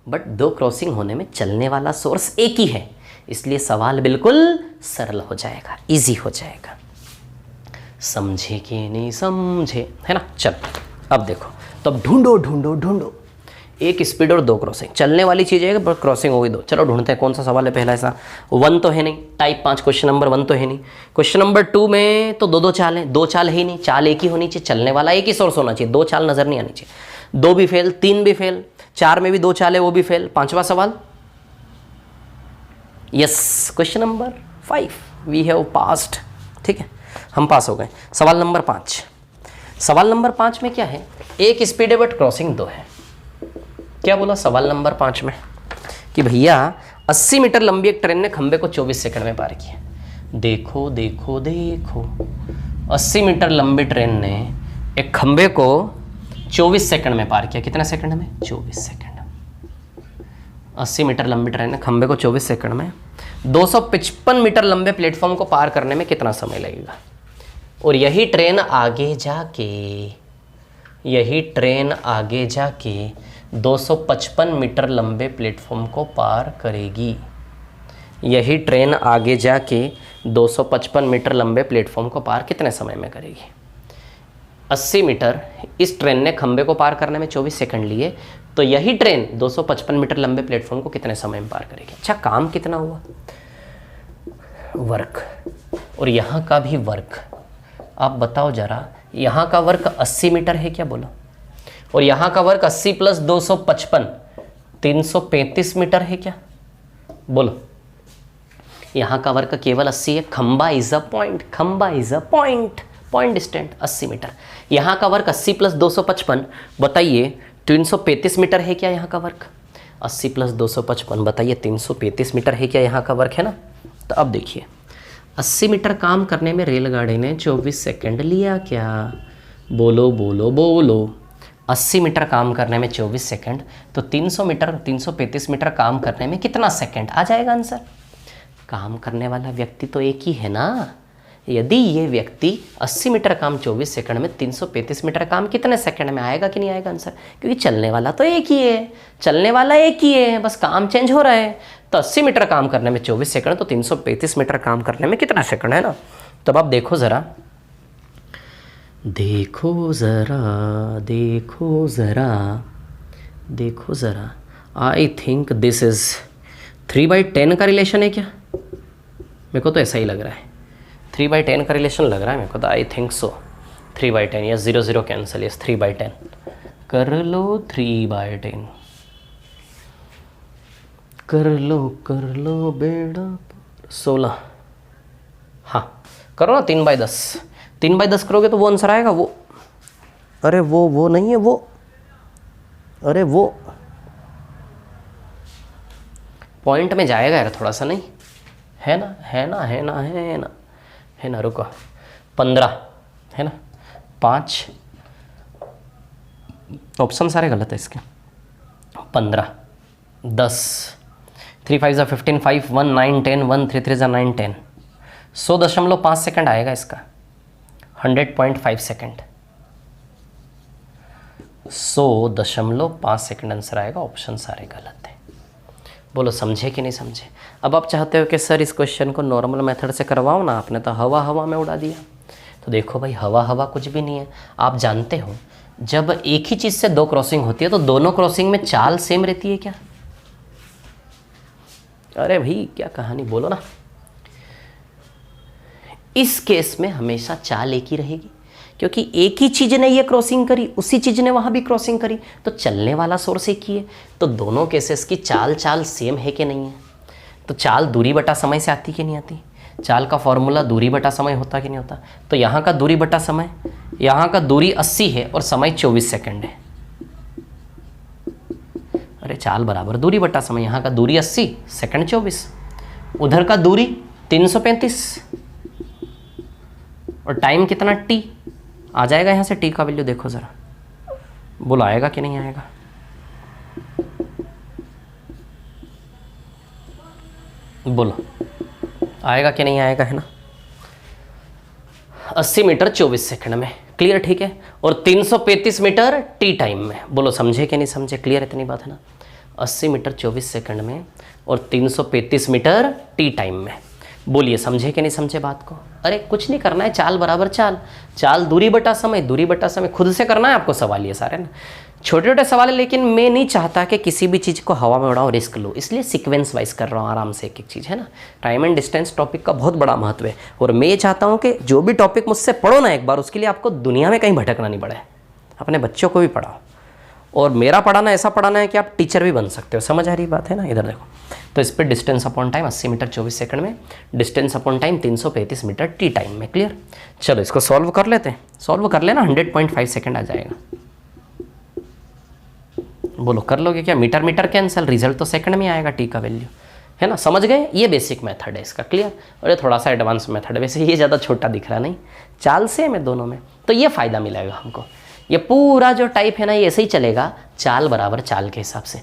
[SPEAKER 1] बट 2 क्रॉसिंग होने में चलने वाला सोर्स एक ही है, इसलिए सवाल बिल्कुल सरल हो जाएगा, इजी हो जाएगा। समझे कि नहीं समझे, है ना? चलो अब देखो, तो अब ढूंढो एक स्पीड और 2 क्रॉसिंग। चलने वाली चीज़ है बट क्रॉसिंग होगी 2। चलो ढूंढते हैं कौन सा सवाल है पहला। ऐसा 1 तो है नहीं, टाइप 5 क्वेश्चन नंबर 1 तो है नहीं। क्वेश्चन नंबर 2 में तो 2 चाल हैं, 2 चाल है ही नहीं, चाल एक ही होनी चाहिए, चलने वाला एक ही सोर्स होना चाहिए, 2 चाल नजर नहीं आनी चाहिए। 2 भी फेल, 3 भी फेल, 4 में भी 2 चाल है, वो भी फेल। 5वां सवाल, yes, question number 5 we have passed. ठीक है, हम पास हो गए। सवाल नंबर 5। सवाल नंबर 5 में क्या है? एक स्पीड है बट क्रॉसिंग 2 है। क्या बोला सवाल नंबर 5 में? कि भैया 80 मीटर लंबी एक ट्रेन ने खंबे को 24 सेकंड में पार किया। देखो 80 मीटर लंबी ट्रेन ने एक खंबे को 24 सेकंड में पार किया। कितने सेकंड में? 24 सेकंड। 80 मीटर लंबी ट्रेन ने खंबे को 24 सेकंड में 255 मीटर लंबे प्लेटफॉर्म को पार करने में कितना समय लगेगा? और यही ट्रेन आगे जाके 255 मीटर लंबे प्लेटफॉर्म को पार करेगी। यही ट्रेन आगे जाके 255 मीटर लंबे प्लेटफॉर्म को पार कितने समय में करेगी? 80 मीटर इस ट्रेन ने खंबे को पार करने में 24 सेकंड लिए, तो यही ट्रेन 255 मीटर लंबे प्लेटफॉर्म को कितने समय में पार करेगी? अच्छा, काम कितना हुआ? वर्क, और यहाँ का भी वर्क। आप बताओ जरा, यहाँ का वर्क 80 मीटर है क्या? बोलो। और यहाँ का वर्क 80 + 255 335 मीटर है क्या? बोलो। यहाँ का वर्क केवल 80 है। खंबा is a point, point distant 80 metre. यहाँ का वर्क 80 प्लस 255 बताइए 335 मीटर है क्या यहाँ का वर्क? 80 प्लस 255 बताइए 335 मीटर है क्या यहाँ का वर्क, है ना। तो अब देखिए 80 मीटर काम करने में रेलगाड़ी ने 24 सेकंड लिया क्या? बोलो बोलो बोलो। 80 मीटर काम करने में 24 सेकंड, तो 300 मीटर 335 मीटर काम करने में कितना सेकंड आ जाएगा आंसर? काम करने वाला व्यक्ति तो एक ही है ना। यदि ये व्यक्ति 80 मीटर काम 24 सेकंड में, 335 मीटर काम कितने सेकंड में आएगा कि नहीं आएगा आंसर? क्योंकि चलने वाला तो एक ही है, चलने वाला एक ही है, बस काम चेंज हो रहा है। तो 80 मीटर काम करने में 24 सेकंड, तो 335 मीटर काम करने में कितना सेकंड, है ना। तब आप देखो ज़रा, देखो ज़रा, देखो ज़रा, देखो ज़रा, आई थिंक दिस इज़ 3/10 का रिलेशन है क्या? मेरे को तो ऐसा ही लग रहा है, 3/10 का रिलेशन लग रहा है मेरे को तो। आई थिंक सो 3/10, या 0 0 कैंसिल, यस 3/10 कर लो, 3/10 कर लो बेड़ा 16। हाँ करो ना 3/10, 3/10 करोगे तो वो आंसर आएगा। वो अरे वो नहीं है वो, अरे वो पॉइंट में जाएगा यार थोड़ा सा, नहीं है ना, है ना, है ना, है ना, है ना। रुको 15 है ना, 5 ऑप्शन सारे गलत है इसके। 15 10 3 5 15 5 1 9 10 1 3 3 9 10 100.5 सेकंड आएगा इसका। 100.5 सेकंड, 100.5 सेकंड आंसर आएगा। ऑप्शन सारे गलत है। बोलो समझे कि नहीं समझे? अब आप चाहते हो कि सर इस क्वेश्चन को नॉर्मल मेथड से करवाओ ना, आपने तो हवा हवा में उड़ा दिया। तो देखो भाई हवा हवा कुछ भी नहीं है। आप जानते हो जब एक ही चीज़ से 2 क्रॉसिंग होती है तो दोनों क्रॉसिंग में चाल सेम रहती है क्या? अरे भाई क्या कहानी, बोलो ना। इस केस में हमेशा चाल एक ही रहेगी, क्योंकि एक ही चीज़ ने ये क्रॉसिंग करी, उसी चीज़ ने वहाँ भी क्रॉसिंग करी, तो चलने वाला सोर्स एक ही है। तो दोनों केसेस की चाल सेम है कि नहीं है? तो चाल दूरी बटा समय से आती कि नहीं आती? चाल का फॉर्मूला दूरी बटा समय होता कि नहीं होता? तो यहाँ का दूरी बटा समय, यहाँ का दूरी 80 है और समय 24 सेकंड है। अरे चाल बराबर दूरी बटा समय, यहाँ का दूरी 80 सेकंड 24, उधर का दूरी 335 और टाइम कितना टी आ जाएगा। यहाँ से टी का वैल्यू देखो ज़रा, बोलो आएगा कि नहीं आएगा? बोलो आएगा कि नहीं आएगा, है ना। 80 मीटर 24 सेकंड में, क्लियर, ठीक है। और 335 मीटर टी टाइम में, बोलो समझे कि नहीं समझे? क्लियर इतनी बात है ना। 80 मीटर 24 सेकंड में और 335 मीटर टी टाइम में, बोलिए समझे कि नहीं समझे बात को? अरे कुछ नहीं करना है, चाल बराबर चाल, चाल दूरी बटा समय, दूरी बटा समय, खुद से करना है आपको सवाल ये सारे ना, छोटे छोटे सवाल है। लेकिन मैं नहीं चाहता कि किसी भी चीज़ को हवा में उड़ाओ, रिस्क लो, इसलिए सीक्वेंस वाइज कर रहा हूँ आराम से एक एक चीज़, है ना। टाइम एंड डिस्टेंस टॉपिक का बहुत बड़ा महत्व है, और मैं ये चाहता हूँ कि जो भी टॉपिक मुझसे पढ़ो ना एक बार, उसके लिए आपको दुनिया में कहीं भटकना नहीं पड़े, अपने बच्चों को भी पढ़ाओ। और मेरा पढ़ाना ऐसा पढ़ाना है कि आप टीचर भी बन सकते हो, समझ आ रही बात है ना। इधर देखो, तो इस पर distance upon time 80 metre 24 second में, distance upon time 335 metre T time में, क्लियर। चलो इसको सॉल्व कर लेते हैं, सॉल्व कर लेना, 100.5 सेकंड आ जाएगा। बोलो कर लोगे क्या? मीटर मीटर कैंसिल, रिजल्ट तो सेकंड में आएगा टी का वैल्यू, है ना। समझ गए? ये बेसिक मेथड है इसका, क्लियर। और ये थोड़ा सा एडवांस मेथड है, वैसे ये ज़्यादा छोटा दिख रहा नहीं, चाल सेम है दोनों में, तो ये फ़ायदा मिलेगा हमको। ये पूरा जो टाइप है ना ये ऐसे ही चलेगा, चाल बराबर चाल के हिसाब से।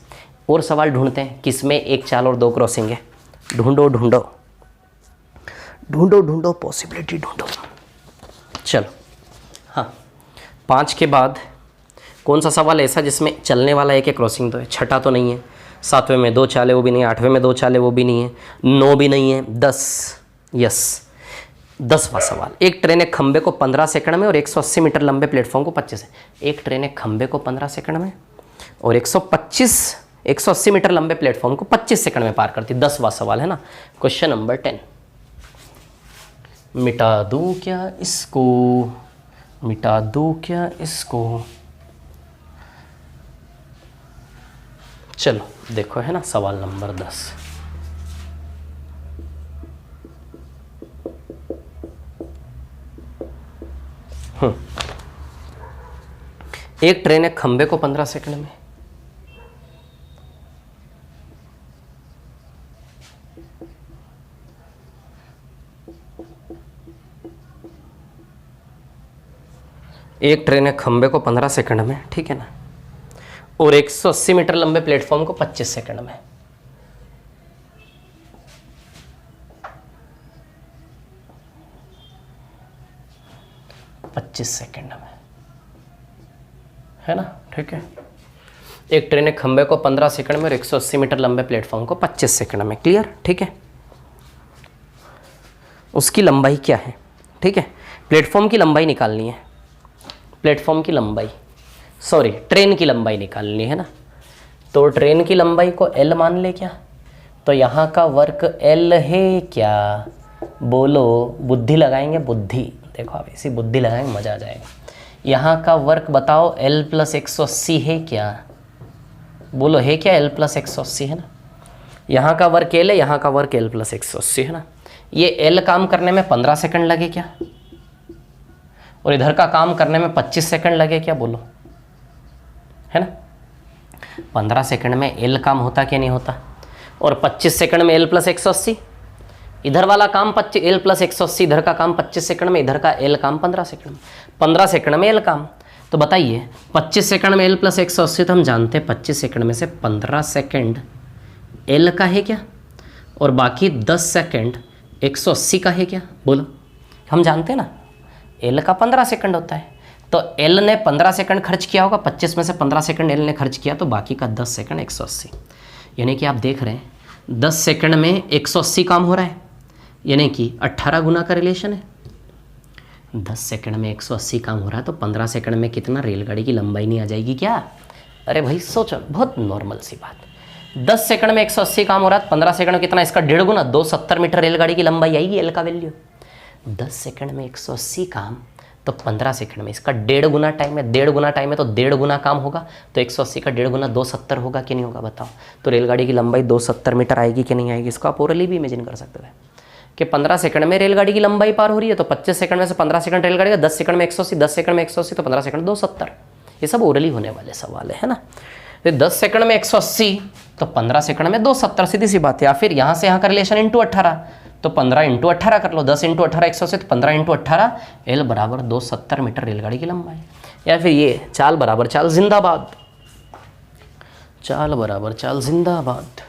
[SPEAKER 1] और सवाल ढूंढते हैं किसमें एक चाल और 2 क्रॉसिंग है, ढूंढो ढूंढो ढूंढो ढूंढो, पॉसिबिलिटी ढूंढो। चलो हाँ, 5 के बाद कौन सा सवाल ऐसा जिसमें चलने वाला एक क्रॉसिंग तो है? छठा तो नहीं है, 7वें में 2 चाल है वो भी नहीं है, 8वें में 2 चाल है वो भी नहीं है, 9 भी नहीं है, 10, यस 10वां सवाल। एक ट्रेन एक खंबे को 15 सेकंड में और 180 मीटर लंबे प्लेटफॉर्म को 25 है। एक ट्रेन एक खंबे को 15 सेकंड में और 180 मीटर लंबे प्लेटफॉर्म को 25 सेकंड में पार करती है। 10वां सवाल है ना, क्वेश्चन नंबर 10। मिटा दूं क्या इसको, मिटा दूं क्या इसको। चलो देखो, है ना, सवाल नंबर 10। एक ट्रेन एक खंबे को 15 सेकंड में, एक ट्रेन एक खंबे को 15 सेकंड में, ठीक है ना, और 180 मीटर लंबे प्लेटफॉर्म को 25 सेकंड में। है ना, ठीक है। एक ट्रेन एक खंबे को 15 सेकंड में और 180 मीटर लंबे प्लेटफॉर्म को 25 सेकंड में। क्लियर, ठीक है। उसकी लंबाई क्या है, ठीक है, प्लेटफॉर्म की लंबाई निकालनी है, प्लेटफॉर्म की लंबाई, सॉरी ट्रेन की लंबाई निकालनी है ना। तो ट्रेन की लंबाई को L मान ले क्या, तो यहाँ का वर्क L है क्या, बोलो, बुद्धि लगाएंगे, बुद्धि, देखो आप ऐसी बुद्धि लगाएंगे मज़ा आ जाएगा। यहाँ का वर्क बताओ L + 180 है क्या, बोलो है क्या, L + 180 है ना। यहाँ का वर्क L है, यहाँ का वर्क L + 180 है ना। ये L काम करने में 15 सेकंड लगे क्या, और इधर का काम करने में 25 सेकंड लगे क्या, बोलो, है ना। 15 सेकंड में L काम होता क्या नहीं होता, और 25 सेकंड में L + 180, इधर वाला काम L + 180, इधर का काम 25 सेकंड में, इधर का L काम 15 सेकंड में, 15 सेकंड में L काम। तो बताइए 25 सेकंड में L + 180, तो हम जानते हैं 25 सेकंड में से 15 सेकंड L का है क्या, और बाकी 10 सेकंड 180 का है क्या, बोलो। हम जानते हैं ना L का 15 सेकंड होता है, तो L ने 15 सेकंड खर्च किया होगा, 25 में से 15 सेकंड L ने खर्च किया, तो बाकी का 10 सेकंड 180। यानी कि आप देख रहे हैं 10 सेकंड में 180 काम हो रहा है, यानी कि 18 गुना का रिलेशन है। 10 सेकंड में 180 काम हो रहा है, तो 15 सेकंड में कितना रेलगाड़ी की लंबाई नहीं आ जाएगी क्या। अरे भाई सोचो, बहुत नॉर्मल सी बात। 10 सेकंड में 180 काम हो रहा है, 15 सेकंड में कितना, इसका 1.5 गुना, 270 मीटर रेलगाड़ी की लंबाई आएगी L का वैल्यू। 10 सेकंड में 180 काम, तो 15 सेकंड में इसका 1.5 गुना टाइम है, 1.5 गुना टाइम है तो 1.5 गुना काम होगा, तो 180 का 1.5 गुना 270 होगा कि नहीं होगा, बताओ। तो रेलगाड़ी की लंबाई 270 मीटर आएगी कि नहीं आएगी। इसको आप ओरली भी इमेजिन कर सकते थे कि 15 सेकंड में रेलगाड़ी की लंबाई पार हो रही है, तो 25 सेकंड में से 15 सेकंड रेलगाड़ी का, 10 सेकंड में 180, 10 सेकंड में 180, तो 15 सेकंड 270। ये सब ओरली होने वाले सवाल है ना। तो 10 सेकंड में 180, तो 15 सेकंड में 270, सीधी सी बात है। या फिर यहाँ से यहाँ का रिलेशन इंटू 18, तो 15 इंटू 18 कर लो, 10 इंटू 18 180, तो 15 इंटू 18 L बराबर 270 मीटर रेलगाड़ी की लंबाई। या फिर ये चाल बराबर चाल जिंदाबाद, चाल बराबर चाल जिंदाबाद,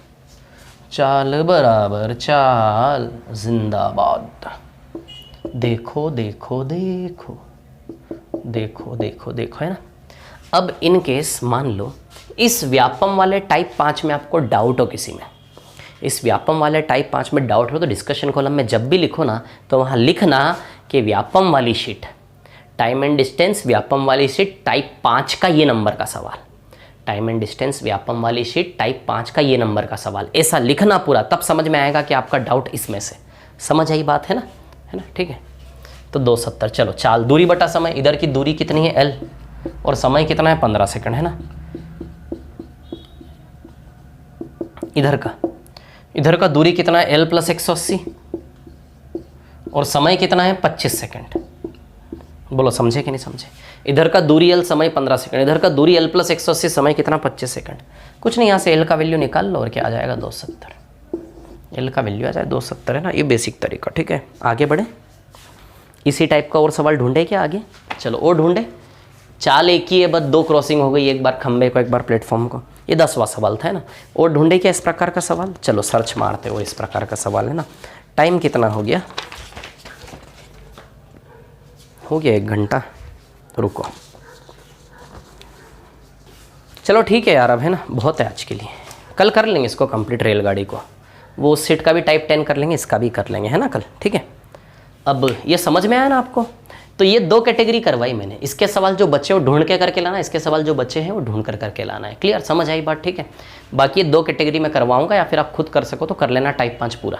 [SPEAKER 1] चाल बराबर चाल जिंदाबाद। देखो देखो देखो देखो देखो देखो, है ना। अब इन केस मान लो इस व्यापम वाले टाइप 5 में आपको डाउट हो किसी में, इस व्यापम वाले टाइप 5 में डाउट हो, तो डिस्कशन कॉलम में जब भी लिखो ना, तो वहाँ लिखना कि व्यापम वाली sheet, time and distance Vyapam वाली शीट टाइप 5 का ये नंबर का सवाल, टाइम एंड डिस्टेंस व्यापम वाली शीट टाइप 5 का ये नंबर का सवाल, ऐसा लिखना पूरा, तब समझ में आएगा कि आपका डाउट इसमें से। समझ आई बात, है ना, ठीक है। तो 270, चलो चाल दूरी बटा समय, इधर की दूरी कितनी है L, और समय कितना है 15 सेकंड, है ना। इधर का दूरी कितना है L + 180, और समय कितना है 25 सेकंड। बोलो समझे कि नहीं समझे। इधर का दूरी L, समय 15 सेकंड, इधर का दूरी L + 180, समय कितना 25 सेकंड। कुछ नहीं, यहाँ से L का वैल्यू निकाल लो और क्या आ जाएगा 270। L का वैल्यू आ जाए 270, है ना। ये बेसिक तरीका, ठीक है। आगे बढ़े, इसी टाइप का और सवाल ढूंढे क्या आगे, चलो और ढूंढे। चाल एक ही है, बस 2 क्रॉसिंग हो गई, एक बार खंबे को एक बार प्लेटफॉर्म को। ये 10वां सवाल था, है ना। और ढूंढे क्या इस प्रकार का सवाल, चलो सर्च मारते हो, इस प्रकार का सवाल, है ना। टाइम कितना हो गया, हो गया 1 घंटा, रुको। चलो ठीक है यार, अब है ना बहुत है आज के लिए, कल कर लेंगे इसको कंप्लीट, रेलगाड़ी को। वो सीट का भी टाइप 10 कर लेंगे, इसका भी कर लेंगे, है ना कल, ठीक है। अब ये समझ में आया ना आपको। तो ये 2 कैटेगरी करवाई मैंने, इसके सवाल जो बच्चे वो ढूंढ के करके लाना, इसके सवाल जो बच्चे हैं वो ढूंढ कर करके लाना है। क्लियर, समझ आई बात, ठीक है। बाकी ये 2 कैटेगरी में करवाऊंगा, या फिर आप खुद कर सको तो कर लेना टाइप 5 पूरा,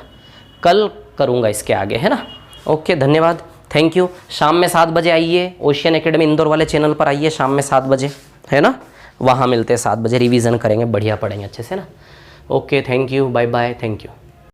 [SPEAKER 1] कल करूंगा इसके आगे, है ना। ओके, धन्यवाद, थैंक यू। शाम में 7 बजे आइए, ओशियन एकेडमी इंदौर वाले चैनल पर आइए शाम में 7 बजे, है ना। वहाँ मिलते हैं 7 बजे, रिवीजन करेंगे, बढ़िया पढ़ेंगे अच्छे से ना। Okay, thank you, bye bye, thank you.